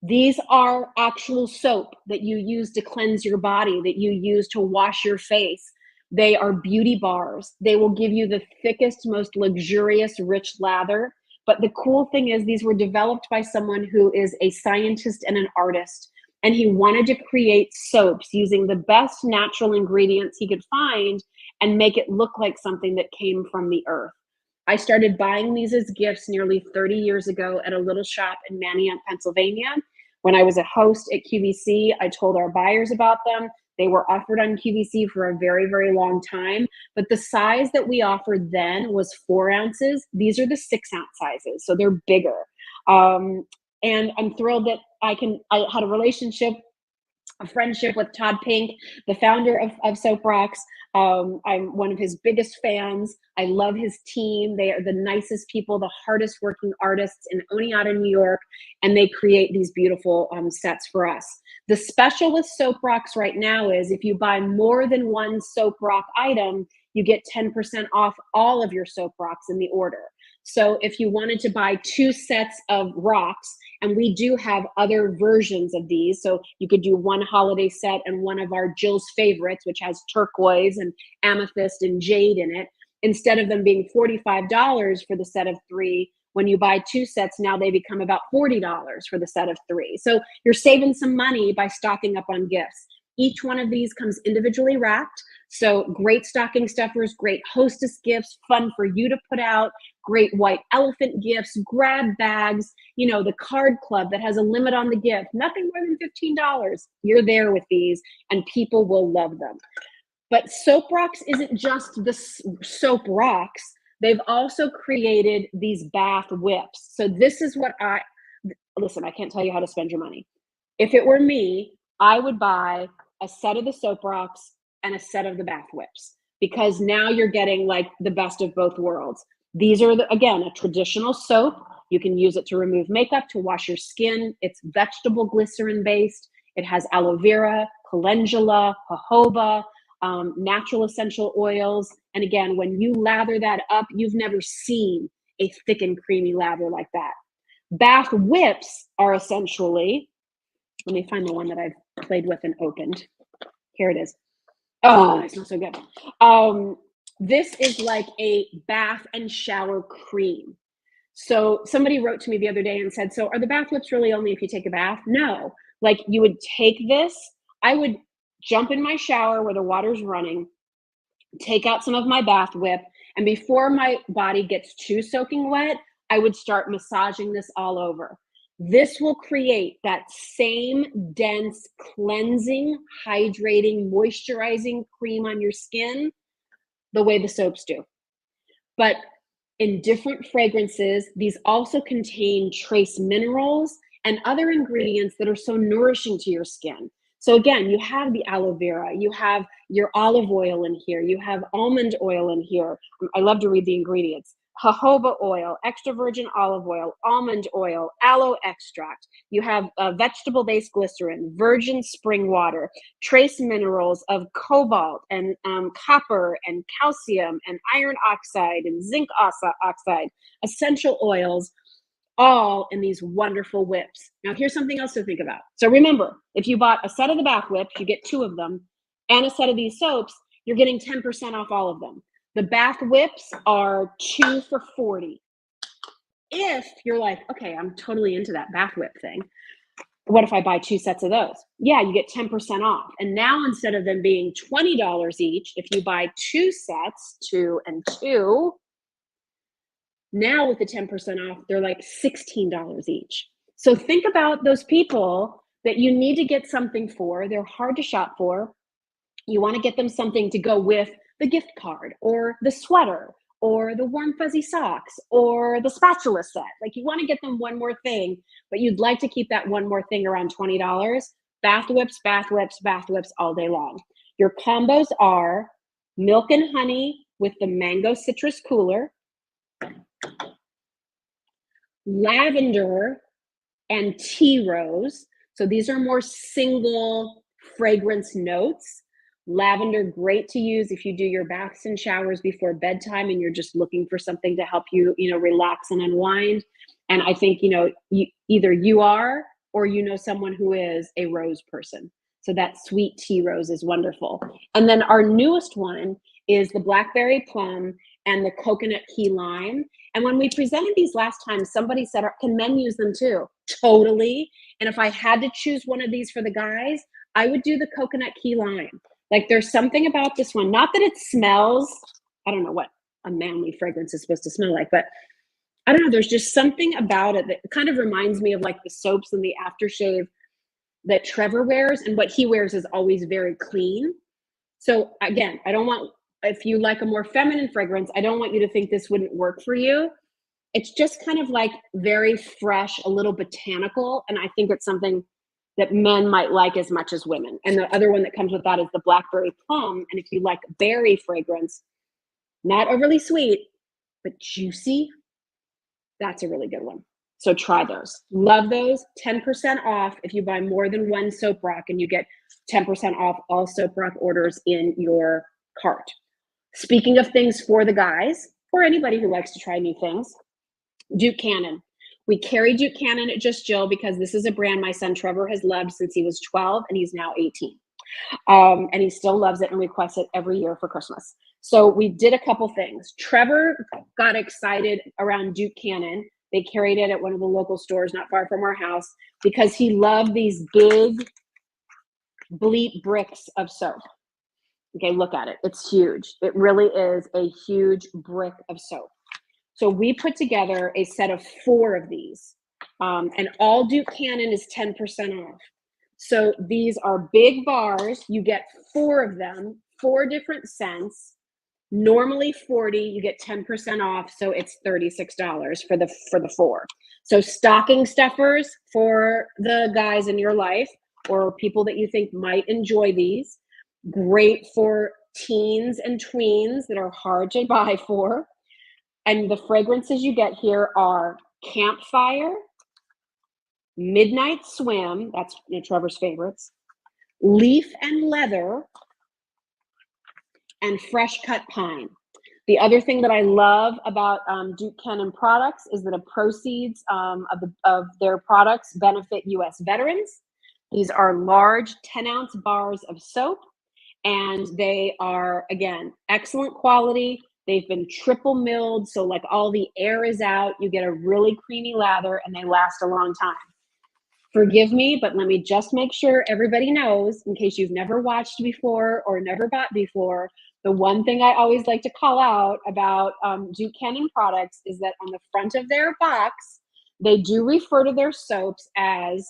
These are actual soap that you use to cleanse your body, that you use to wash your face. They are beauty bars. They will give you the thickest, most luxurious, rich lather. But the cool thing is, these were developed by someone who is a scientist and an artist. And he wanted to create soaps using the best natural ingredients he could find and make it look like something that came from the earth. I started buying these as gifts nearly 30 years ago at a little shop in Manayunk, Pennsylvania. When I was a host at QVC, I told our buyers about them. They were offered on QVC for a very, very long time, but the size that we offered then was 4 ounces. These are the 6-ounce sizes, so they're bigger. And I'm thrilled that I had a friendship with Todd Pink, the founder of Soap Rocks. I'm one of his biggest fans. I love his team. They are the nicest people, the hardest working artists in Oneonta, New York, and they create these beautiful sets for us. The special with Soap Rocks right now is if you buy more than 1 Soap Rock item, you get 10% off all of your Soap Rocks in the order. So if you wanted to buy 2 sets of rocks, and we do have other versions of these, so you could do 1 holiday set and one of our Jill's favorites, which has turquoise and amethyst and jade in it. Instead of them being $45 for the set of 3, when you buy 2 sets, now they become about $40 for the set of 3. So you're saving some money by stocking up on gifts. Each one of these comes individually wrapped. So great stocking stuffers, great hostess gifts, fun for you to put out, great white elephant gifts, grab bags, the card club that has a limit on the gift, nothing more than $15. You're there with these and people will love them. But Soap Rocks isn't just the soap rocks. They've also created these bath whips. So this is what listen, I can't tell you how to spend your money. If it were me, I would buy a set of the Soap Rocks and a set of the bath whips, because now you're getting like the best of both worlds. These are, again, a traditional soap. You can use it to remove makeup, to wash your skin. It's vegetable glycerin based. It has aloe vera, calendula, jojoba, natural essential oils. And again, when you lather that up, you've never seen a thick and creamy lather like that. Bath whips are essentially, let me find the one that I've played with and opened. Here it is. Oh, it smells so good. This is like a bath and shower cream. So somebody wrote to me the other day and said, so are the bath whips really only if you take a bath? No, like you would take this, I would jump in my shower where the water's running, take out some of my bath whip, and before my body gets too soaking wet, I would start massaging this all over. This will create that same dense, cleansing, hydrating, moisturizing cream on your skin the way the soaps do. But in different fragrances, these also contain trace minerals and other ingredients that are so nourishing to your skin. So again, you have the aloe vera, you have your olive oil in here, you have almond oil in here. I love to read the ingredients. Jojoba oil, extra virgin olive oil, almond oil, aloe extract. You have vegetable-based glycerin, virgin spring water, trace minerals of cobalt and copper and calcium and iron oxide and zinc oxide, essential oils, all in these wonderful whips. Now, here's something else to think about. So remember, if you bought a set of the bath whips, you get 2 of them, and a set of these soaps, you're getting 10% off all of them. The bath whips are 2 for $40. If you're like, okay, I'm totally into that bath whip thing, what if I buy 2 sets of those? Yeah, you get 10% off. And now instead of them being $20 each, if you buy 2 sets, 2 and 2, now with the 10% off, they're like $16 each. So think about those people that you need to get something for. They're hard to shop for. You want to get them something to go with the gift card or the sweater or the warm fuzzy socks or the spatula set. Like you want to get them one more thing, but you'd like to keep that one more thing around $20. Bath whips, bath whips, bath whips all day long. Your combos are milk and honey with the mango citrus cooler, lavender and tea rose. So these are more single fragrance notes. Lavender, great to use if you do your baths and showers before bedtime and you're just looking for something to help you, relax and unwind. And I think, either you are or someone who is a rose person. So that sweet tea rose is wonderful. And then our newest one is the blackberry plum and the coconut key lime. And when we presented these last time, somebody said, can men use them too? Totally. And if I had to choose one of these for the guys, I would do the coconut key lime. Like there's something about this one, not that it smells, I don't know what a manly fragrance is supposed to smell like, but I don't know, there's just something about it that kind of reminds me of like the soaps and the aftershave that Trevor wears, and what he wears is always very clean. So again, if you like a more feminine fragrance, I don't want you to think this wouldn't work for you. It's just kind of like very fresh, a little botanical, and I think it's something that men might like as much as women. And the other one that comes with that is the blackberry plum, and if you like berry fragrance, not overly sweet, but juicy, that's a really good one. So try those. Love those. 10% off if you buy more than 1 soap rock, and you get 10% off all soap rock orders in your cart. Speaking of things for the guys, or anybody who likes to try new things, Duke Cannon. We carry Duke Cannon at Just Jill because this is a brand my son Trevor has loved since he was 12 and he's now 18. And he still loves it and requests it every year for Christmas. So we did a couple things. Trevor got excited around Duke Cannon. They carried it at one of the local stores not far from our house because he loved these big bleep bricks of soap. Okay, look at it. It's huge. It really is a huge brick of soap. So we put together a set of 4 of these, and all Duke Cannon is 10% off. So these are big bars. You get 4 of them, 4 different scents. Normally $40, you get 10% off, so it's $36 for the 4. So stocking stuffers for the guys in your life or people that you think might enjoy these. Great for teens and tweens that are hard to buy for. And the fragrances you get here are Campfire, Midnight Swim, that's Trevor's favorites, Leaf and Leather, and Fresh Cut Pine. The other thing that I love about Duke Cannon products is that the proceeds of their products benefit U.S. veterans. These are large 10-ounce bars of soap, and they are, again, excellent quality. They've been triple milled, so like all the air is out. You get a really creamy lather, and they last a long time. Forgive me, but let me just make sure everybody knows, in case you've never watched before or never bought before, the one thing I always like to call out about Duke Cannon products is that on the front of their box, they do refer to their soaps as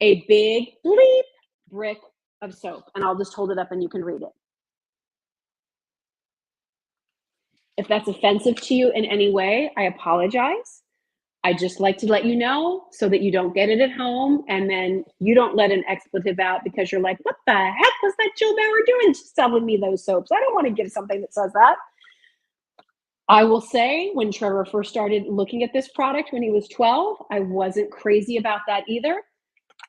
a big bleep brick of soap. And I'll just hold it up and you can read it. If that's offensive to you in any way, I apologize. I just like to let you know so that you don't get it at home and then you don't let an expletive out because you're like, what the heck was that Jill Bauer doing selling me those soaps? I don't want to give something that says that. I will say when Trevor first started looking at this product when he was 12, I wasn't crazy about that either.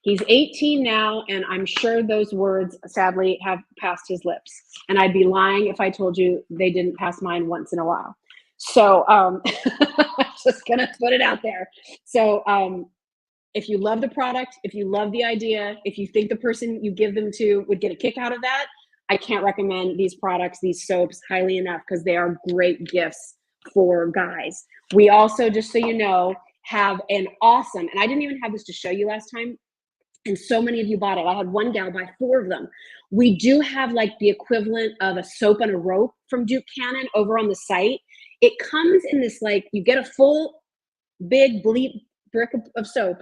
He's 18 now, and I'm sure those words sadly have passed his lips. And I'd be lying if I told you they didn't pass mine once in a while. So just gonna put it out there. So if you love the product, if you love the idea, if you think the person you give them to would get a kick out of that, I can't recommend these products, these soaps highly enough because they are great gifts for guys. We also, just so you know, have an awesome, and I didn't even have this to show you last time, and so many of you bought it. I had one gal buy 4 of them. We do have like the equivalent of a soap on a rope from Duke Cannon over on the site. It comes in this, like, you get a full big bleep brick of soap,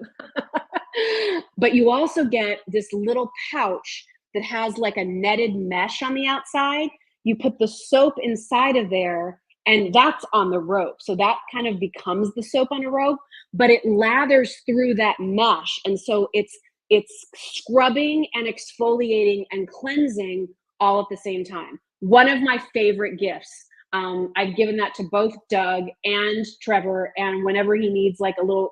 but you also get this little pouch that has like a netted mesh on the outside. You put the soap inside of there, and that's on the rope. So that kind of becomes the soap on a rope, but it lathers through that mesh. And so it's scrubbing and exfoliating and cleansing all at the same time. One of my favorite gifts. I've given that to both Doug and Trevor, and whenever he needs like a little,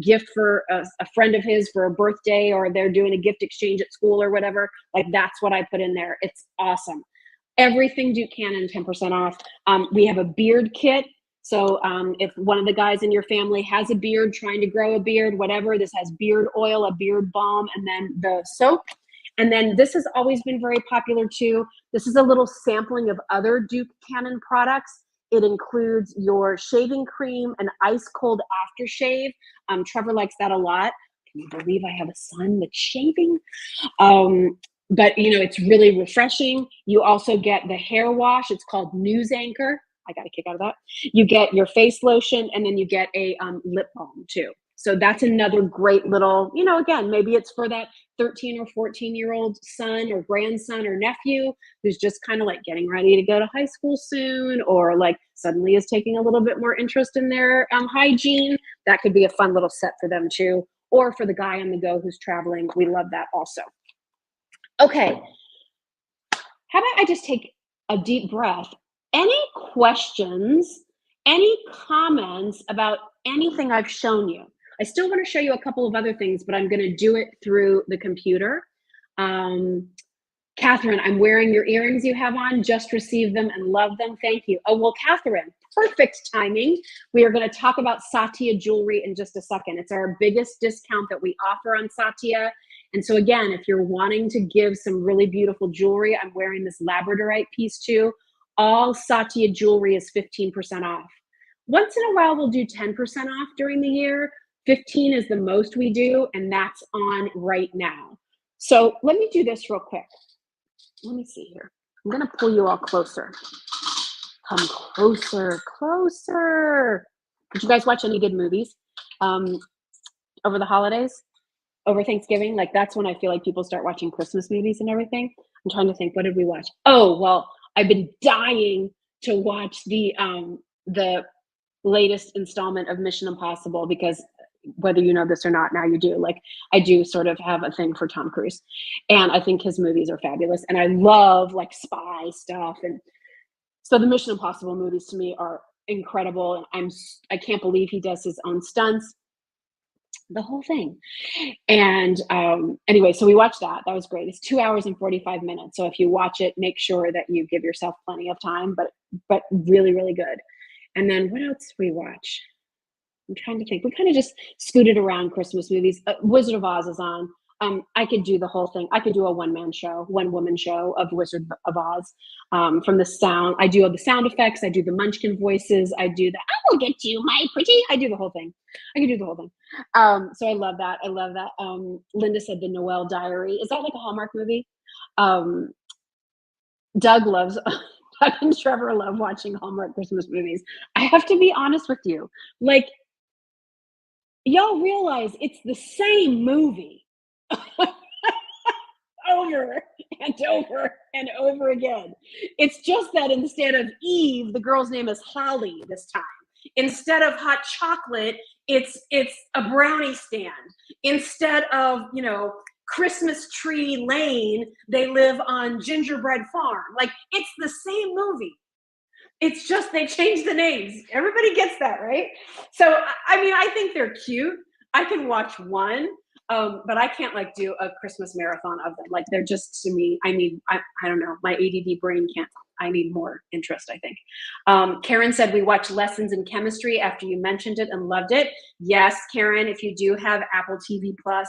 gift for a friend of his for a birthday, or they're doing a gift exchange at school or whatever, like that's what I put in there. It's awesome. Everything Duke Cannon, 10% off. We have a beard kit. So if one of the guys in your family has a beard, trying to grow a beard, whatever, this has beard oil, a beard balm, and then the soap. And then this has always been very popular too. This is a little sampling of other Duke Cannon products. It includes your shaving cream, an ice cold aftershave. Trevor likes that a lot. Can you believe I have a son that's shaving? But it's really refreshing. You also get the hair wash. It's called News Anchor. I got a kick out of that. You get your face lotion, and then you get a lip balm too. So that's another great little, again, maybe it's for that 13 or 14-year-old son or grandson or nephew who's just kind of like getting ready to go to high school soon, or like suddenly is taking a little bit more interest in their hygiene. That could be a fun little set for them too. Or for the guy on the go who's traveling, we love that also. Okay, how about I just take a deep breath? Any questions, any comments about anything I've shown you? I still want to show you a couple of other things, but I'm going to do it through the computer. Catherine, I'm wearing your earrings you have on, just received them and love them. Thank you. Oh, well, Catherine, perfect timing. We are going to talk about Satya jewelry in just a second. It's our biggest discount that we offer on Satya. And so again, if you're wanting to give some really beautiful jewelry, I'm wearing this labradorite piece too. All Satya jewelry is 15% off. Once in a while, we'll do 10% off during the year. 15 is the most we do, and that's on right now. So let me do this real quick. Let me see here. I'm going to pull you all closer. Come closer, closer. Did you guys watch any good movies over the holidays? Over Thanksgiving? Like, that's when I feel like people start watching Christmas movies and everything. I'm trying to think, what did we watch? Oh, well, I've been dying to watch the latest installment of Mission Impossible, because whether you know this or not, now you do. Like, I do sort of have a thing for Tom Cruise, and I think his movies are fabulous, and I love like spy stuff, and so the Mission Impossible movies to me are incredible, and I can't believe he does his own stunts, the whole thing. And anyway, so we watched that. That was great. It's 2 hours and 45 minutes. So if you watch it, make sure that you give yourself plenty of time, but really, really good. And then what else did we watch? I'm trying to think. We kind of just scooted around Christmas movies. Wizard of Oz is on. I could do the whole thing. I could do a one-woman show of Wizard of Oz. From the sound, I do all the sound effects. I do the Munchkin voices. I do the "I will get you, my pretty." I do the whole thing. I can do the whole thing. So I love that. I love that. Linda said the Noel Diary. Is that like a Hallmark movie? Doug and Trevor love watching Hallmark Christmas movies. I have to be honest with you. Like, y'all realize it's the same movie. over and over and over again. It's just that instead of Eve, the girl's name is Holly this time. Instead of hot chocolate, it's a brownie stand. Instead of, Christmas Tree Lane, they live on Gingerbread Farm. Like, it's the same movie. It's just they changed the names. Everybody gets that, right? So, I mean, I think they're cute. I can watch one, but I can't like do a Christmas marathon of them. Like, they're just, to me, I don't know, my ADD brain can't. I need more interest, I think. Karen said we watched Lessons in Chemistry after you mentioned it and loved it. Yes, Karen, if you do have Apple TV Plus,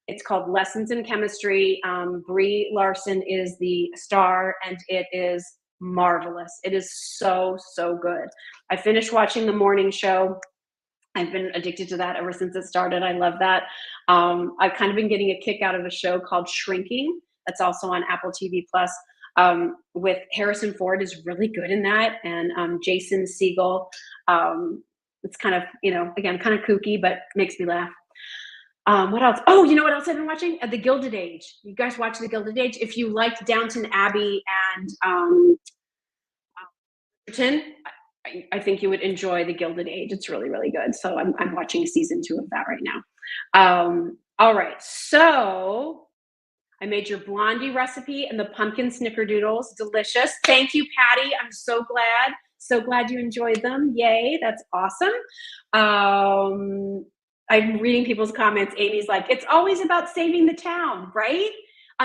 it's called Lessons in Chemistry. Brie Larson is the star, and it is marvelous. It is so, so good. I finished watching the morning show. I've been addicted to that ever since it started. I love that. I've kind of been getting a kick out of a show called Shrinking. That's also on Apple TV Plus. With Harrison Ford is really good in that, and Jason Segel. It's kind of, again, kind of kooky, but makes me laugh. What else? Oh, you know what else I've been watching? The Gilded Age. You guys watch The Gilded Age? If you liked Downton Abbey and Bridgerton, I think you would enjoy The Gilded Age. It's really, really good. So I'm watching season 2 of that right now. All right. So I made your blondie recipe and the pumpkin snickerdoodles. Delicious. Thank you, Patty. I'm so glad. So glad you enjoyed them. Yay. That's awesome. I'm reading people's comments. Amy's like, it's always about saving the town, right?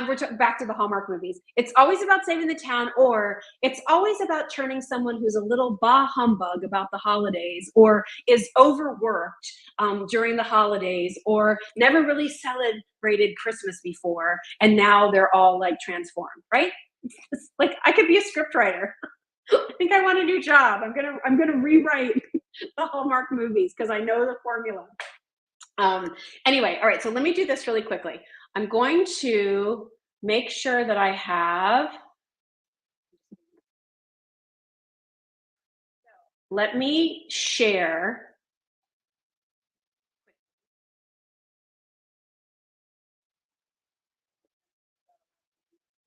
We're back to the Hallmark movies. It's always about saving the town, or it's always about turning someone who's a little bah humbug about the holidays, or is overworked during the holidays, or never really celebrated Christmas before, and now they're all like transformed, right? It's like, I could be a scriptwriter. I think I want a new job. I'm gonna rewrite the Hallmark movies because I know the formula. Anyway, all right, so let me do this really quickly. I'm going to make sure that I have, let me share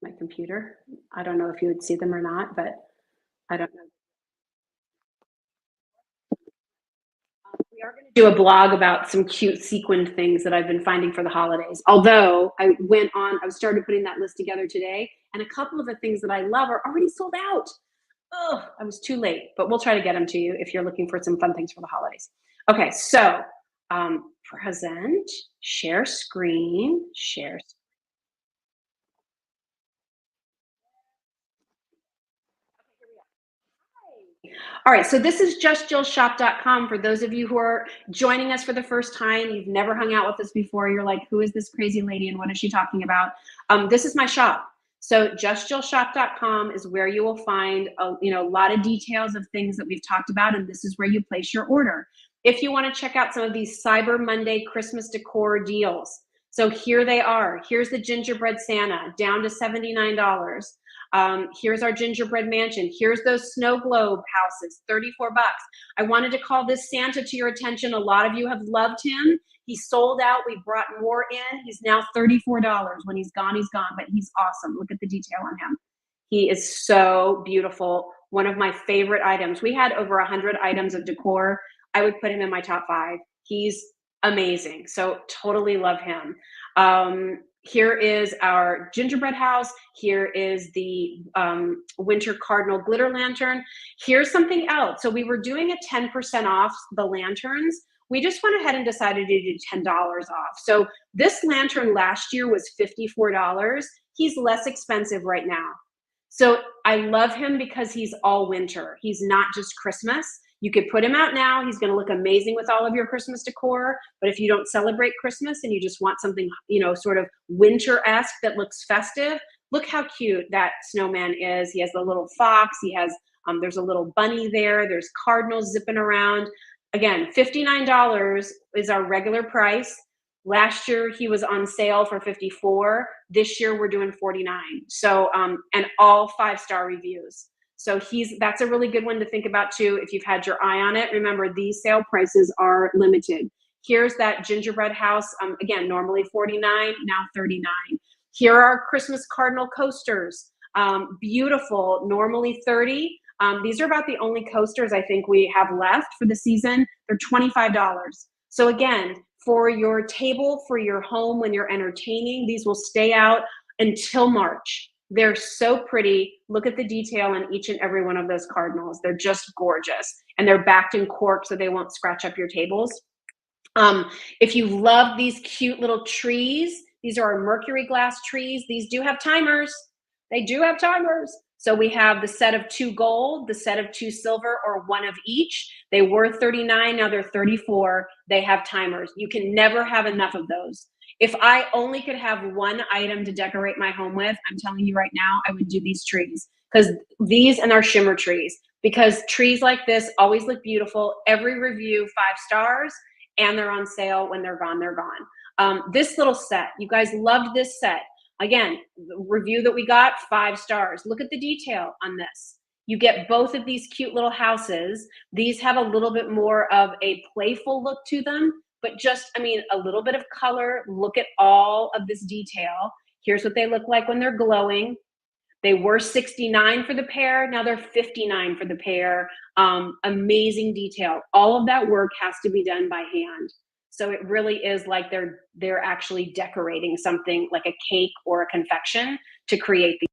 my computer. I don't know if you would see them or not, but I don't know. We are going to do a blog about some cute sequined things that I've been finding for the holidays. Although I started putting that list together today, and a couple of the things that I love are already sold out. Oh, I was too late, but we'll try to get them to you if you're looking for some fun things for the holidays. Okay, so present, share screen, share. All right, so this is justjillshop.com. For those of you who are joining us for the first time, you've never hung out with us before, you're like, who is this crazy lady and what is she talking about? This is my shop. So justjillshop.com is where you will find a lot of details of things that we've talked about, and this is where you place your order. If you want to check out some of these Cyber Monday Christmas decor deals, so here they are. Here's the gingerbread Santa, down to $79. Here's our gingerbread mansion. Here's those snow globe houses, 34 bucks. I wanted to call this Santa to your attention. A lot of you have loved him. He sold out. We brought more in. He's now $34. When he's gone, but he's awesome. Look at the detail on him. He is so beautiful. One of my favorite items. We had over 100 items of decor. I would put him in my top 5. He's amazing. So totally love him. Here is our gingerbread house. Here is the winter cardinal glitter lantern. Here's something else. So we were doing a 10% off the lanterns. We just went ahead and decided to do $10 off. So this lantern last year was $54. He's less expensive right now. So I love him because he's all winter. He's not just Christmas. You could put him out now. He's going to look amazing with all of your Christmas decor. But if you don't celebrate Christmas and you just want something, sort of winter-esque that looks festive, look how cute that snowman is. He has the little fox. He has, there's a little bunny there. There's cardinals zipping around. Again, $59 is our regular price. Last year he was on sale for $54. This year we're doing $49. So, and all 5-star reviews. So that's a really good one to think about too. If you've had your eye on it, remember these sale prices are limited. Here's that gingerbread house. Again, normally $49, now $39. Here are our Christmas cardinal coasters. Beautiful, normally 30. These are about the only coasters I think we have left for the season. They're $25. So again, for your table, for your home when you're entertaining, these will stay out until March. They're so pretty. Look at the detail on each and every one of those cardinals. They're just gorgeous. And they're backed in cork so they won't scratch up your tables. If you love these cute little trees, these are our mercury glass trees. These do have timers. They do have timers. So we have the set of 2 gold, the set of 2 silver, or 1 of each. They were 39, now they're 34. They have timers. You can never have enough of those. If I only could have one item to decorate my home with, I'm telling you right now, I would do these trees, because these and our shimmer trees, because trees like this always look beautiful. Every review, 5 stars, and they're on sale. When they're gone, they're gone. This little set, you guys loved this set. Again, the review that we got, 5 stars. Look at the detail on this. You get both of these cute little houses. These have a little bit more of a playful look to them, but just, I mean, a little bit of color. Look at all of this detail. Here's what they look like when they're glowing. They were 69 for the pair. Now they're 59 for the pair. Amazing detail. All of that work has to be done by hand. So it really is like they're actually decorating something like a cake or a confection to create these.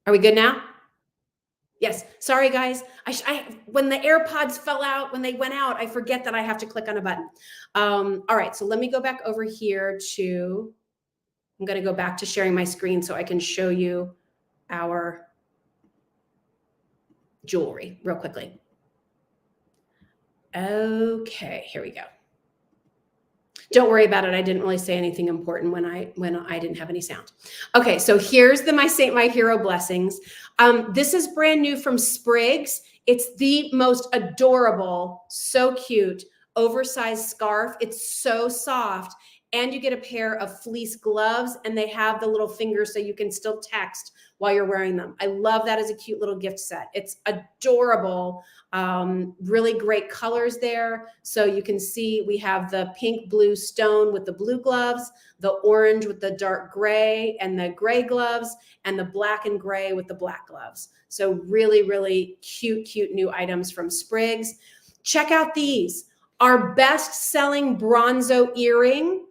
Are we good now? Yes. Sorry, guys. When the AirPods fell out, when they went out, I forget that I have to click on a button. All right. So let me go back over here to, I'm going to go back to sharing my screen so I can show you our jewelry real quickly. Okay, here we go. Don't worry about it. I didn't really say anything important when I didn't have any sound. Okay, so here's the My Saint, My Hero blessings. This is brand new from Sprigs. It's the most adorable, so cute, oversized scarf. It's so soft. And you get a pair of fleece gloves, and they have the little fingers so you can still text while you're wearing them. I love that as a cute little gift set. It's adorable. Really great colors there. So you can see we have the pink blue stone with the blue gloves, the orange with the dark gray and the gray gloves, and the black and gray with the black gloves. So really, really cute, cute new items from Sprigs. Check out these. Our best-selling Bronzo earring.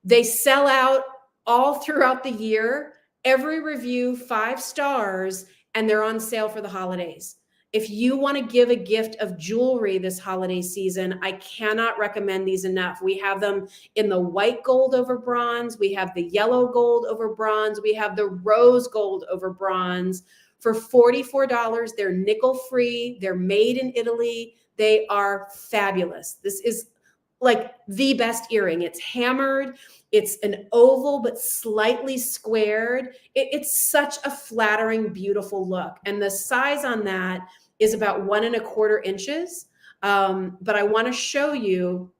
They sell out all throughout the year. Every review, 5 stars, and they're on sale for the holidays. If you want to give a gift of jewelry this holiday season, I cannot recommend these enough. We have them in the white gold over bronze. We have the yellow gold over bronze. We have the rose gold over bronze. For $44, they're nickel free. They're made in Italy. They are fabulous. This is like the best earring. It's hammered. It's an oval, but slightly squared. It's such a flattering, beautiful look. And the size on that is about 1 1/4 inches. But I want to show you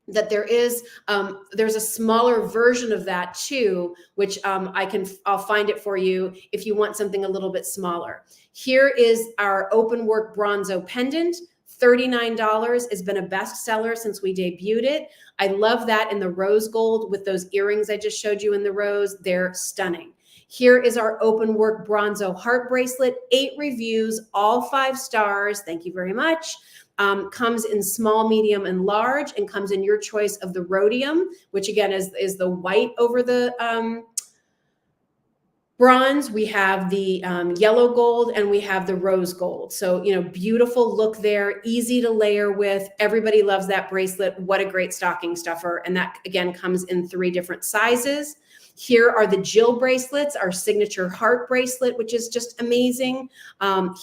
that there's a smaller version of that too, which I'll find it for you if you want something a little bit smaller. Here is our open work Bronzo pendant. $39 has been a bestseller since we debuted it. I love that in the rose gold with those earrings I just showed you in the rose. They're stunning. Here is our open work Bronzo heart bracelet, 8 reviews, all 5 stars. Thank you very much. comes in small, medium, and large, and comes in your choice of the rhodium, which again is the white over the bronze. We have the yellow gold, and we have the rose gold. So, beautiful look there, easy to layer with. Everybody loves that bracelet. What a great stocking stuffer. And that again comes in 3 different sizes. Here are the Jill bracelets, our signature heart bracelet, which is just amazing.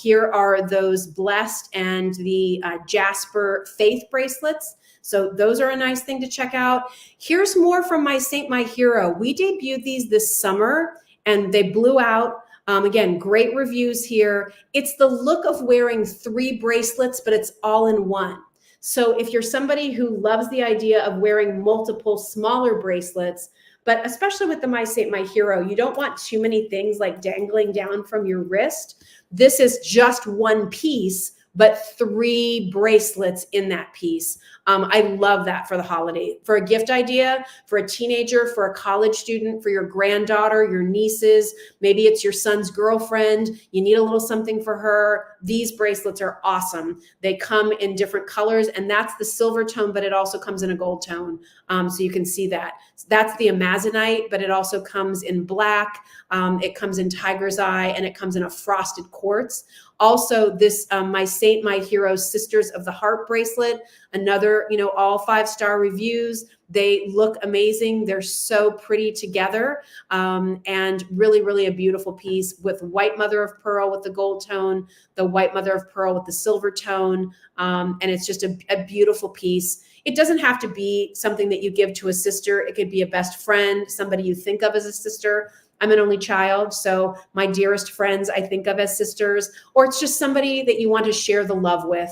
Here are those Blessed and the Jasper Faith bracelets. So those are a nice thing to check out. Here's more from My Saint, My Hero. We debuted these this summer and they blew out. Again, great reviews here. It's the look of wearing 3 bracelets, but it's all in one. So if you're somebody who loves the idea of wearing multiple smaller bracelets, but especially with the My Saint, My Hero, you don't want too many things like dangling down from your wrist. This is just one piece, but 3 bracelets in that piece. I love that for the holiday, for a gift idea, for a teenager, for a college student, for your granddaughter, your nieces. Maybe it's your son's girlfriend. You need a little something for her. These bracelets are awesome. They come in different colors, and that's the silver tone, but it also comes in a gold tone. So you can see that. That's the Amazonite, but it also comes in black. It comes in tiger's eye, and it comes in a frosted quartz. Also, this My Saint, My Hero Sisters of the Heart bracelet, another, all 5-star reviews. They look amazing. They're so pretty together, and really, really a beautiful piece with white mother of pearl with the gold tone, the white mother of pearl with the silver tone, and it's just a beautiful piece. It doesn't have to be something that you give to a sister. It could be a best friend, somebody you think of as a sister. I'm an only child, so my dearest friends I think of as sisters, or it's just somebody that you want to share the love with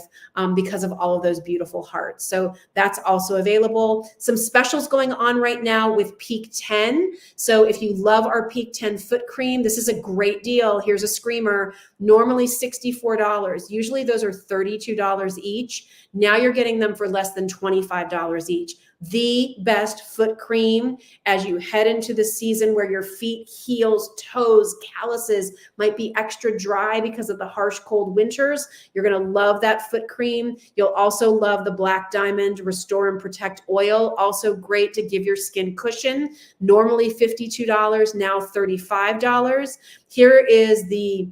because of all of those beautiful hearts. So that's also available. Some specials going on right now with Peak 10. So if you love our Peak 10 foot cream, this is a great deal. Here's a screamer, normally $64. Usually those are $32 each. Now you're getting them for less than $25 each. The best foot cream as you head into the season where your feet, heels, toes, calluses might be extra dry because of the harsh, cold winters. You're going to love that foot cream. You'll also love the Black Diamond Restore and Protect Oil. Also great to give your skin cushion. Normally $52, now $35. Here is the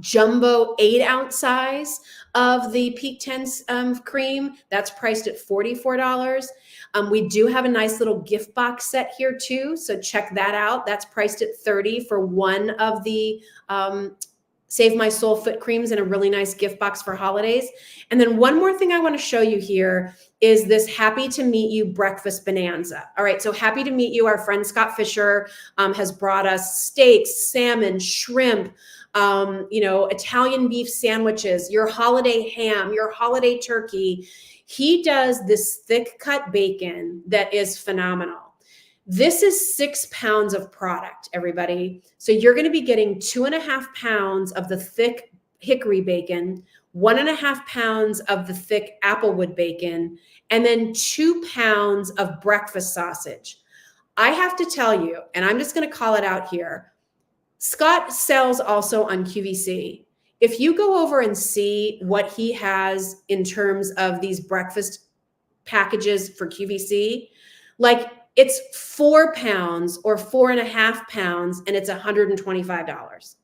jumbo 8-ounce size of the Peak 10 cream. That's priced at $44. We do have a nice little gift box set here too, so check that out. That's priced at $30 for one of the Save My Soul foot creams in a really nice gift box for holidays. And then one more thing I want to show you here is this Happy to Meet You breakfast bonanza. All right, so Happy to Meet You, our friend Scott Fisher has brought us steaks, salmon, shrimp, Italian beef sandwiches, your holiday ham, your holiday turkey. He does this thick cut bacon that is phenomenal. This is 6 pounds of product, everybody. So you're going to be getting 2.5 pounds of the thick hickory bacon, 1.5 pounds of the thick applewood bacon, and then 2 pounds of breakfast sausage. I have to tell you, and I'm just going to call it out here, Scott sells also on QVC. If you go over and see what he has in terms of these breakfast packages for QVC, like it's 4 pounds or 4.5 pounds, and it's $125.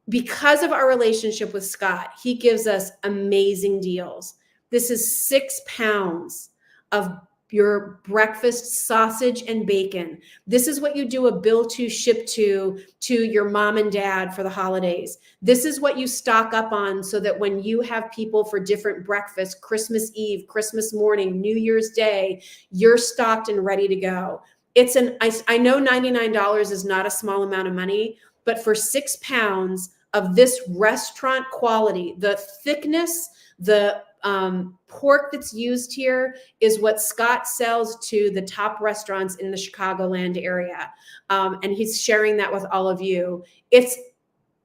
Because of our relationship with Scott, he gives us amazing deals. This is 6 pounds of your breakfast sausage and bacon. This is what you do a bill to ship to your mom and dad for the holidays. This is what you stock up on so that when you have people for different breakfasts, Christmas Eve, Christmas morning, New Year's Day, you're stocked and ready to go. I know $99 is not a small amount of money, but for 6 pounds of this restaurant quality, the thickness, the pork that's used here is what Scott sells to the top restaurants in the Chicagoland area. And he's sharing that with all of you. It's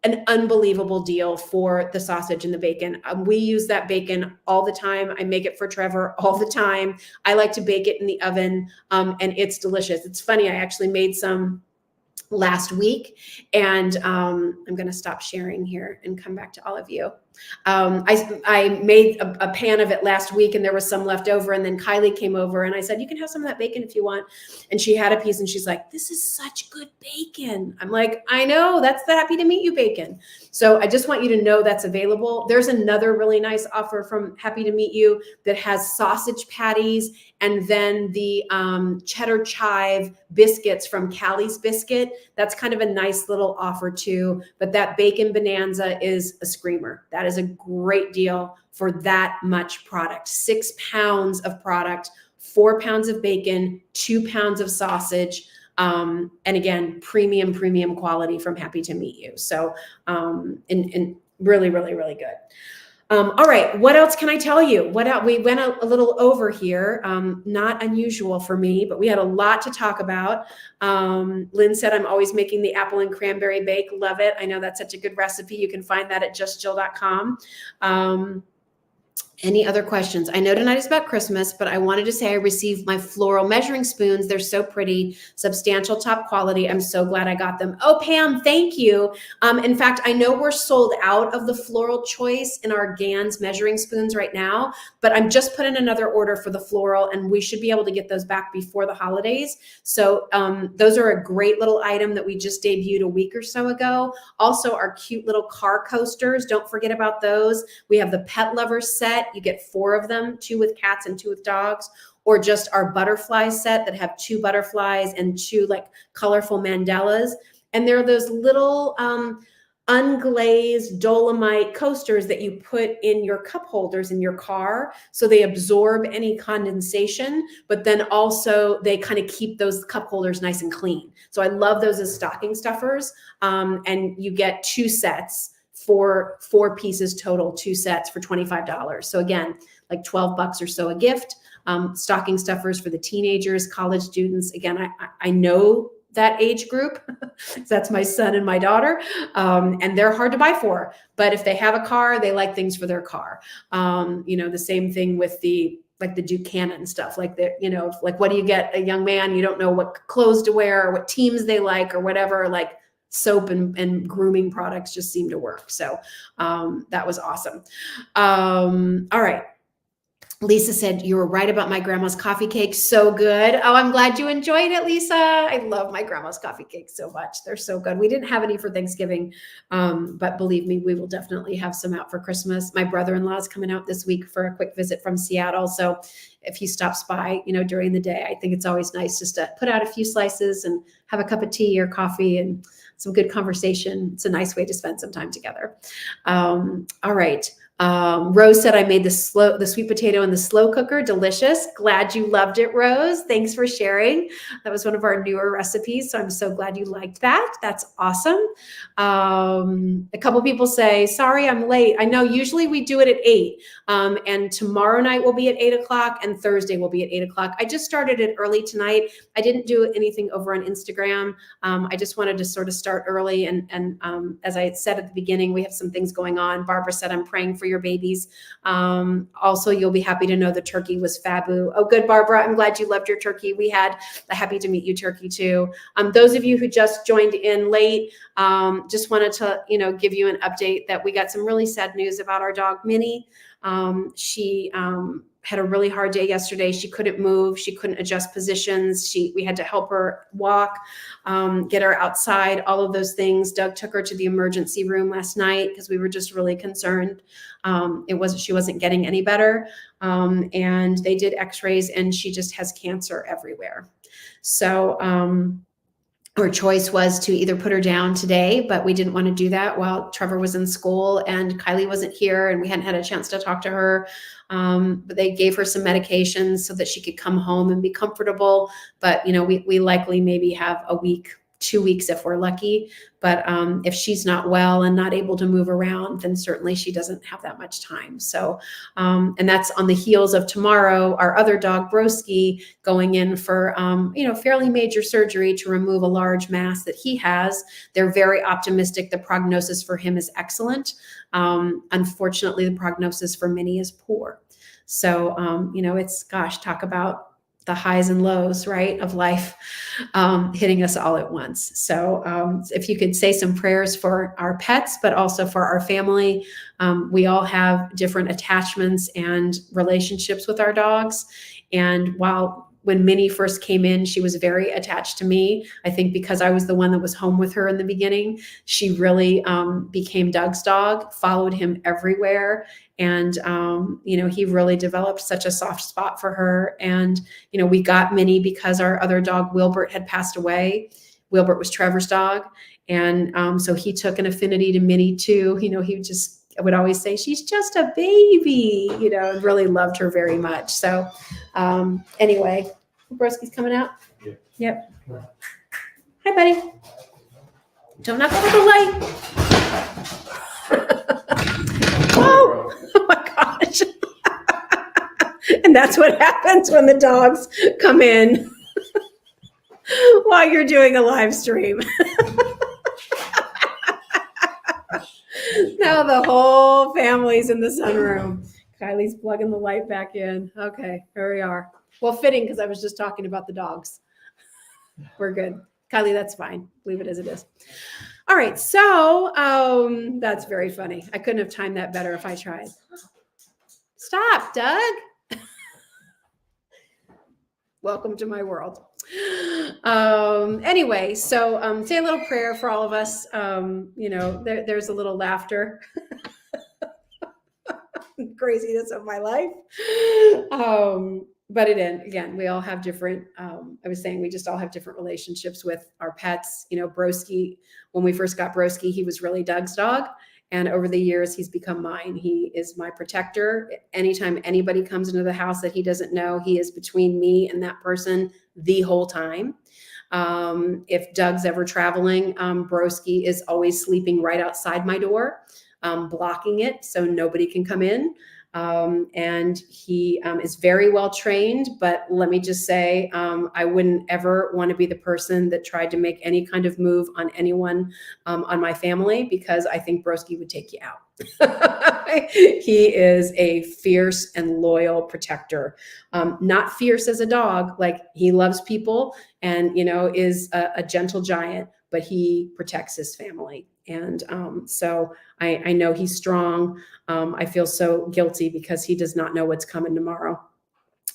an unbelievable deal for the sausage and the bacon. We use that bacon all the time. I make it for Trevor all the time. I like to bake it in the oven, and it's delicious. It's funny, I actually made some last week, and I'm going to stop sharing here and come back to all of you. I made a pan of it last week and there was some left over, and then Kylie came over and I said, you can have some of that bacon if you want. And she had a piece and she's like, this is such good bacon. I'm like, I know, that's the Happy to Meet You bacon. So I just want you to know that's available. There's another really nice offer from Happy to Meet You that has sausage patties and then the cheddar chive biscuits from Callie's Biscuit. That's kind of a nice little offer too. But that bacon bonanza is a screamer. That is a great deal for that much product. 6 pounds of product, 4 pounds of bacon, 2 pounds of sausage. And again, premium quality from Happy to Meet You. So, and really, really, really good. All right, what else can I tell you? What else? We went a little over here, not unusual for me, but we had a lot to talk about. Lynn said, I'm always making the apple and cranberry bake. Love it. I know that's such a good recipe. You can find that at justjill.com. Any other questions? I know tonight is about Christmas, but I wanted to say I received my floral measuring spoons. They're so pretty, substantial, top quality. I'm so glad I got them. Oh, Pam, thank you. In fact, I know we're sold out of the floral choice in our Gans measuring spoons right now, but I'm just putting another order for the floral and we should be able to get those back before the holidays. So those are a great little item that we just debuted a week or so ago. Also, our cute little car coasters. Don't forget about those. We have the Pet Lovers set. You get 4 of them, 2 with cats and 2 with dogs, or just our butterfly set that have 2 butterflies and 2 like colorful mandalas. And they're those little unglazed dolomite coasters that you put in your cup holders in your car. So they absorb any condensation, but then also they kind of keep those cup holders nice and clean. So I love those as stocking stuffers. And you get 2 sets for 4 pieces total, 2 sets for $25. So again, like $12 or so a gift. Stocking stuffers for the teenagers, college students. Again, I know that age group. That's my son and my daughter. And they're hard to buy for, but if they have a car, they like things for their car. You know, the same thing with the Buchanan stuff, like the, you know, like what do you get a young man? You don't know what clothes to wear or what teams they like or whatever, like soap and grooming products just seem to work. So that was awesome. All right. Lisa said, you were right about my grandma's coffee cake. So good. Oh, I'm glad you enjoyed it, Lisa. I love my grandma's coffee cakes so much. They're so good. We didn't have any for Thanksgiving, but believe me, we will definitely have some out for Christmas. My brother-in-law is coming out this week for a quick visit from Seattle. So if he stops by, you know, during the day, I think it's always nice just to put out a few slices and have a cup of tea or coffee and some good conversation. It's a nice way to spend some time together. All right. Rose said, I made the sweet potato in the slow cooker. Delicious. Glad you loved it, Rose. Thanks for sharing. That was one of our newer recipes. So I'm so glad you liked that. That's awesome. A couple people say, sorry, I'm late. I know usually we do it at 8. And tomorrow night will be at 8 o'clock and Thursday will be at 8 o'clock. I just started it early tonight. I didn't do anything over on Instagram. I just wanted to sort of start early. And as I said at the beginning, we have some things going on. Barbara said, I'm praying for your babies. Also, you'll be happy to know the turkey was fabu. Oh, good, Barbara. I'm glad you loved your turkey. We had a Happy to Meet You turkey too. Those of you who just joined in late, just wanted to, you know, give you an update that we got some really sad news about our dog, Minnie. She had a really hard day yesterday. She couldn't move. She couldn't adjust positions. We had to help her walk, get her outside, all of those things. Doug took her to the emergency room last night because we were just really concerned. She wasn't getting any better. And they did x-rays and she just has cancer everywhere. So, our choice was to either put her down today, but we didn't want to do that while Trevor was in school and Kylie wasn't here and we hadn't had a chance to talk to her. But they gave her some medications so that she could come home and be comfortable. But, you know, we likely maybe have a week, 2 weeks if we're lucky. But if she's not well and not able to move around, then certainly she doesn't have that much time. So, and that's on the heels of tomorrow, our other dog, Broski, going in for, you know, fairly major surgery to remove a large mass that he has. They're very optimistic. The prognosis for him is excellent. Unfortunately, the prognosis for Minnie is poor. So, you know, it's, gosh, talk about the highs and lows, right, of life hitting us all at once. So if you could say some prayers for our pets, but also for our family. We all have different attachments and relationships with our dogs. And when Minnie first came in, she was very attached to me. I think because I was the one that was home with her in the beginning, she really became Doug's dog, followed him everywhere. And, he really developed such a soft spot for her. And, we got Minnie because our other dog, Wilbert, had passed away. Wilbert was Trevor's dog. And so he took an affinity to Minnie too. I would always say, she's just a baby, really loved her very much. So anyway, Broski's coming out. Yep. Hi, buddy. Don't knock over the light. Oh my gosh. And that's what happens when the dogs come in while you're doing a live stream. Now the whole family's in the sunroom. Kylie's plugging the light back in. Okay, here we are. Well, fitting because I was just talking about the dogs. We're good. Kylie, that's fine. Leave it as it is. All right, so that's very funny. I couldn't have timed that better if I tried. Stop, Doug. Welcome to my world. Anyway, so say a little prayer for all of us. There's a little laughter. Craziness of my life. But again, we all have different, I was saying we just all have different relationships with our pets. Broski, when we first got Broski, he was really Doug's dog. And over the years, he's become mine. He is my protector. Anytime anybody comes into the house that he doesn't know, he is between me and that person the whole time. If Doug's ever traveling, Broski is always sleeping right outside my door, blocking it so nobody can come in. And he is very well trained, but let me just say, I wouldn't ever want to be the person that tried to make any kind of move on anyone on my family, because I think Broski would take you out. He is a fierce and loyal protector, not fierce as a dog. Like, he loves people and, is a gentle giant, but he protects his family. And so I know he's strong. I feel so guilty because he does not know what's coming tomorrow.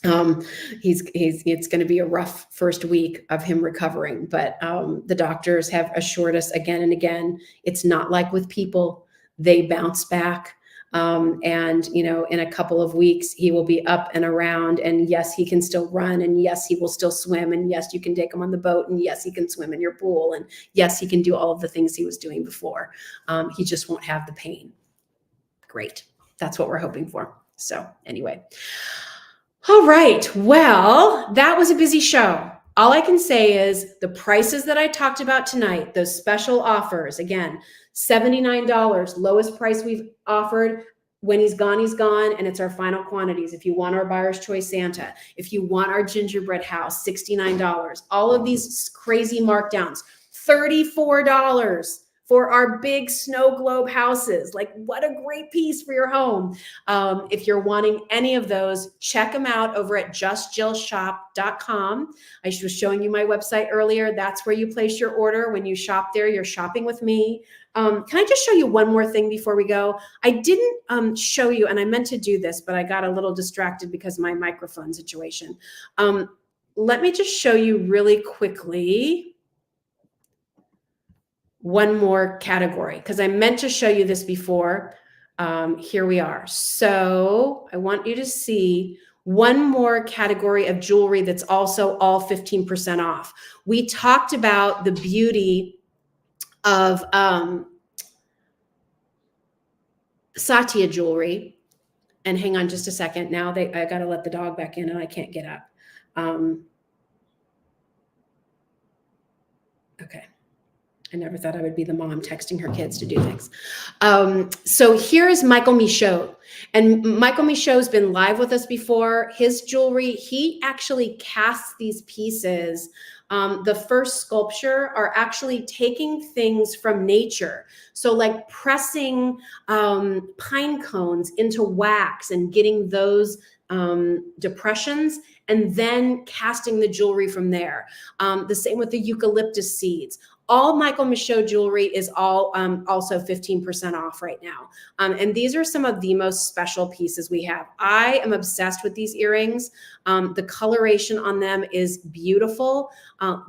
It's going to be a rough first week of him recovering, but the doctors have assured us again and again, it's not like with people. They bounce back. And, in a couple of weeks, he will be up and around, and yes, he can still run, and yes, he will still swim, and yes, you can take him on the boat, and yes, he can swim in your pool, and yes, he can do all of the things he was doing before. He just won't have the pain. Great. That's what we're hoping for. So anyway. All right. Well, that was a busy show. All I can say is the prices that I talked about tonight, those special offers, again, $79, lowest price we've offered. When he's gone, and it's our final quantities. If you want our Buyer's Choice Santa, if you want our gingerbread house, $69. All of these crazy markdowns, $34 for our big snow globe houses. Like, what a great piece for your home. If you're wanting any of those, check them out over at justjillshop.com. I was showing you my website earlier. That's where you place your order. When you shop there, you're shopping with me. Can I just show you one more thing before we go? I didn't show you, and I meant to do this, but I got a little distracted because of my microphone situation. Let me just show you really quickly one more category, because I meant to show you this before. Here we are. So I want you to see one more category of jewelry that's also all 15% off. We talked about the beauty of Satya jewelry. And hang on just a second. Now I got to let the dog back in and I can't get up. Okay. I never thought I would be the mom texting her kids to do things. So here is Michael Michaud. And Michael Michaud's been live with us before. His jewelry, he actually casts these pieces. The first sculpture are actually taking things from nature. So like pressing pine cones into wax and getting those depressions and then casting the jewelry from there. The same with the eucalyptus seeds. All Michael Michaud jewelry is all also 15% off right now. And these are some of the most special pieces we have. I am obsessed with these earrings. The coloration on them is beautiful.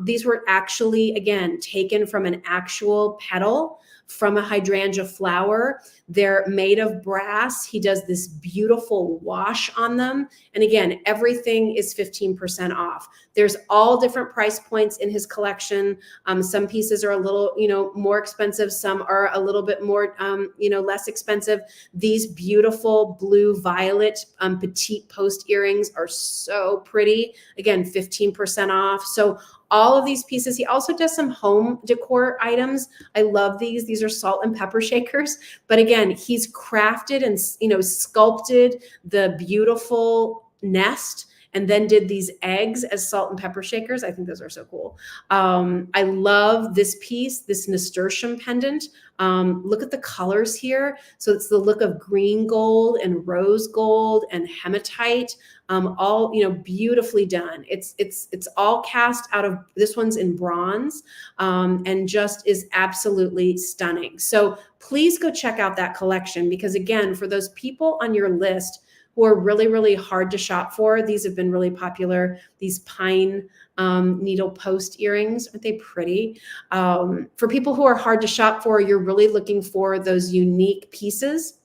These were actually, again, taken from an actual petal from a hydrangea flower. They're made of brass. He does this beautiful wash on them. And again, everything is 15% off. There's all different price points in his collection. Some pieces are a little, more expensive. Some are a little bit more, less expensive. These beautiful blue violet petite post earrings are so pretty. Again, 15% off. So all of these pieces. He also does some home decor items. I love these. These are salt and pepper shakers. But again, he's crafted and, sculpted the beautiful nest and then did these eggs as salt and pepper shakers. I think those are so cool. I love this piece, this nasturtium pendant. Look at the colors here. So it's the look of green gold and rose gold and hematite. All beautifully done. It's all cast out of, this one's in bronze, and just is absolutely stunning. So please go check out that collection, because again, for those people on your list who are really, really hard to shop for, these have been really popular. These pine needle post earrings, aren't they pretty? For people who are hard to shop for, you're really looking for those unique pieces.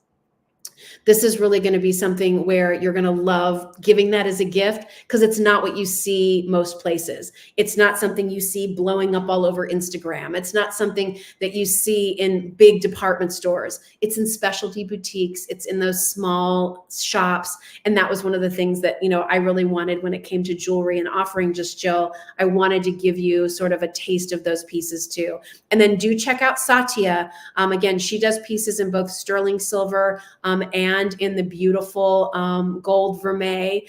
This is really going to be something where you're going to love giving that as a gift, because it's not what you see most places. It's not something you see blowing up all over Instagram. It's not something that you see in big department stores. It's in specialty boutiques. It's in those small shops. And that was one of the things that, I really wanted when it came to jewelry and offering Just Jill. I wanted to give you sort of a taste of those pieces too. And then do check out Satya. Again, she does pieces in both sterling silver and in the beautiful gold vermeil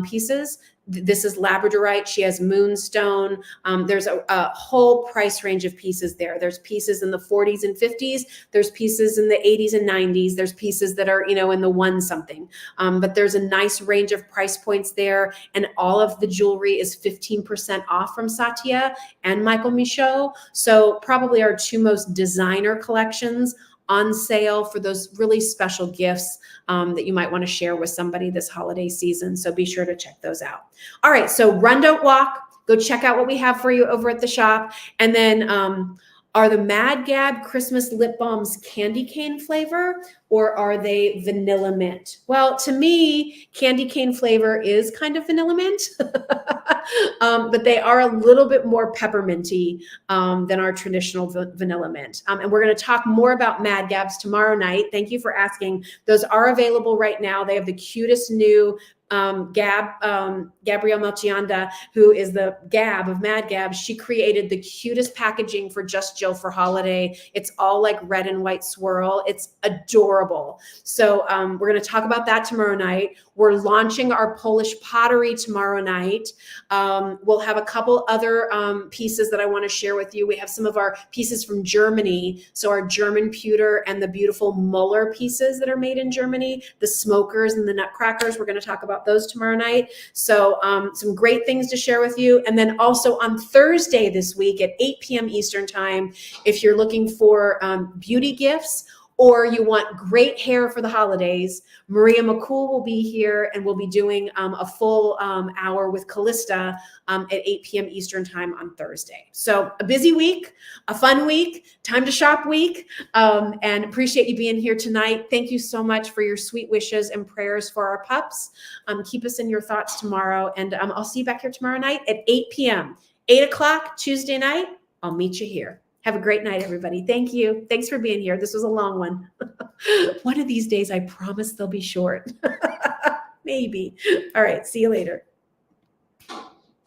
pieces. This is labradorite. She has moonstone. There's a whole price range of pieces there. There's pieces in the 40s and 50s. There's pieces in the 80s and 90s. There's pieces that are, in the one something. But there's a nice range of price points there. And all of the jewelry is 15% off from Satya and Michael Michaud. So probably our two most designer collections on sale for those really special gifts that you might want to share with somebody this holiday season. So be sure to check those out. All right, so run, don't walk. Go check out what we have for you over at the shop. And then are the Mad Gab Christmas lip balms candy cane flavor, or are they vanilla mint? Well, to me, candy cane flavor is kind of vanilla mint, but they are a little bit more pepperminty than our traditional vanilla mint. And we're going to talk more about Mad Gabs tomorrow night. Thank you for asking. Those are available right now. They have the cutest new Gabrielle Melchianda, who is the Gab of Mad Gab. She created the cutest packaging for Just Jill for holiday. It's all like red and white swirl. It's adorable. So we're going to talk about that tomorrow night. We're launching our Polish pottery tomorrow night. We'll have a couple other pieces that I want to share with you. We have some of our pieces from Germany. So our German pewter and the beautiful Muller pieces that are made in Germany, the smokers and the nutcrackers. We're going to talk about those tomorrow night. So some great things to share with you. And then also on Thursday this week at 8 p.m. Eastern time, if you're looking for beauty gifts or you want great hair for the holidays, Maria McCool will be here and we'll be doing a full hour with Callista at 8 p.m. Eastern time on Thursday. So a busy week, a fun week, time to shop week, and appreciate you being here tonight. Thank you so much for your sweet wishes and prayers for our pups. Keep us in your thoughts tomorrow, and I'll see you back here tomorrow night at 8 p.m. 8 o'clock Tuesday night, I'll meet you here. Have a great night, everybody. Thank you. Thanks for being here. This was a long one. One of these days, I promise they'll be short. Maybe. All right. See you later.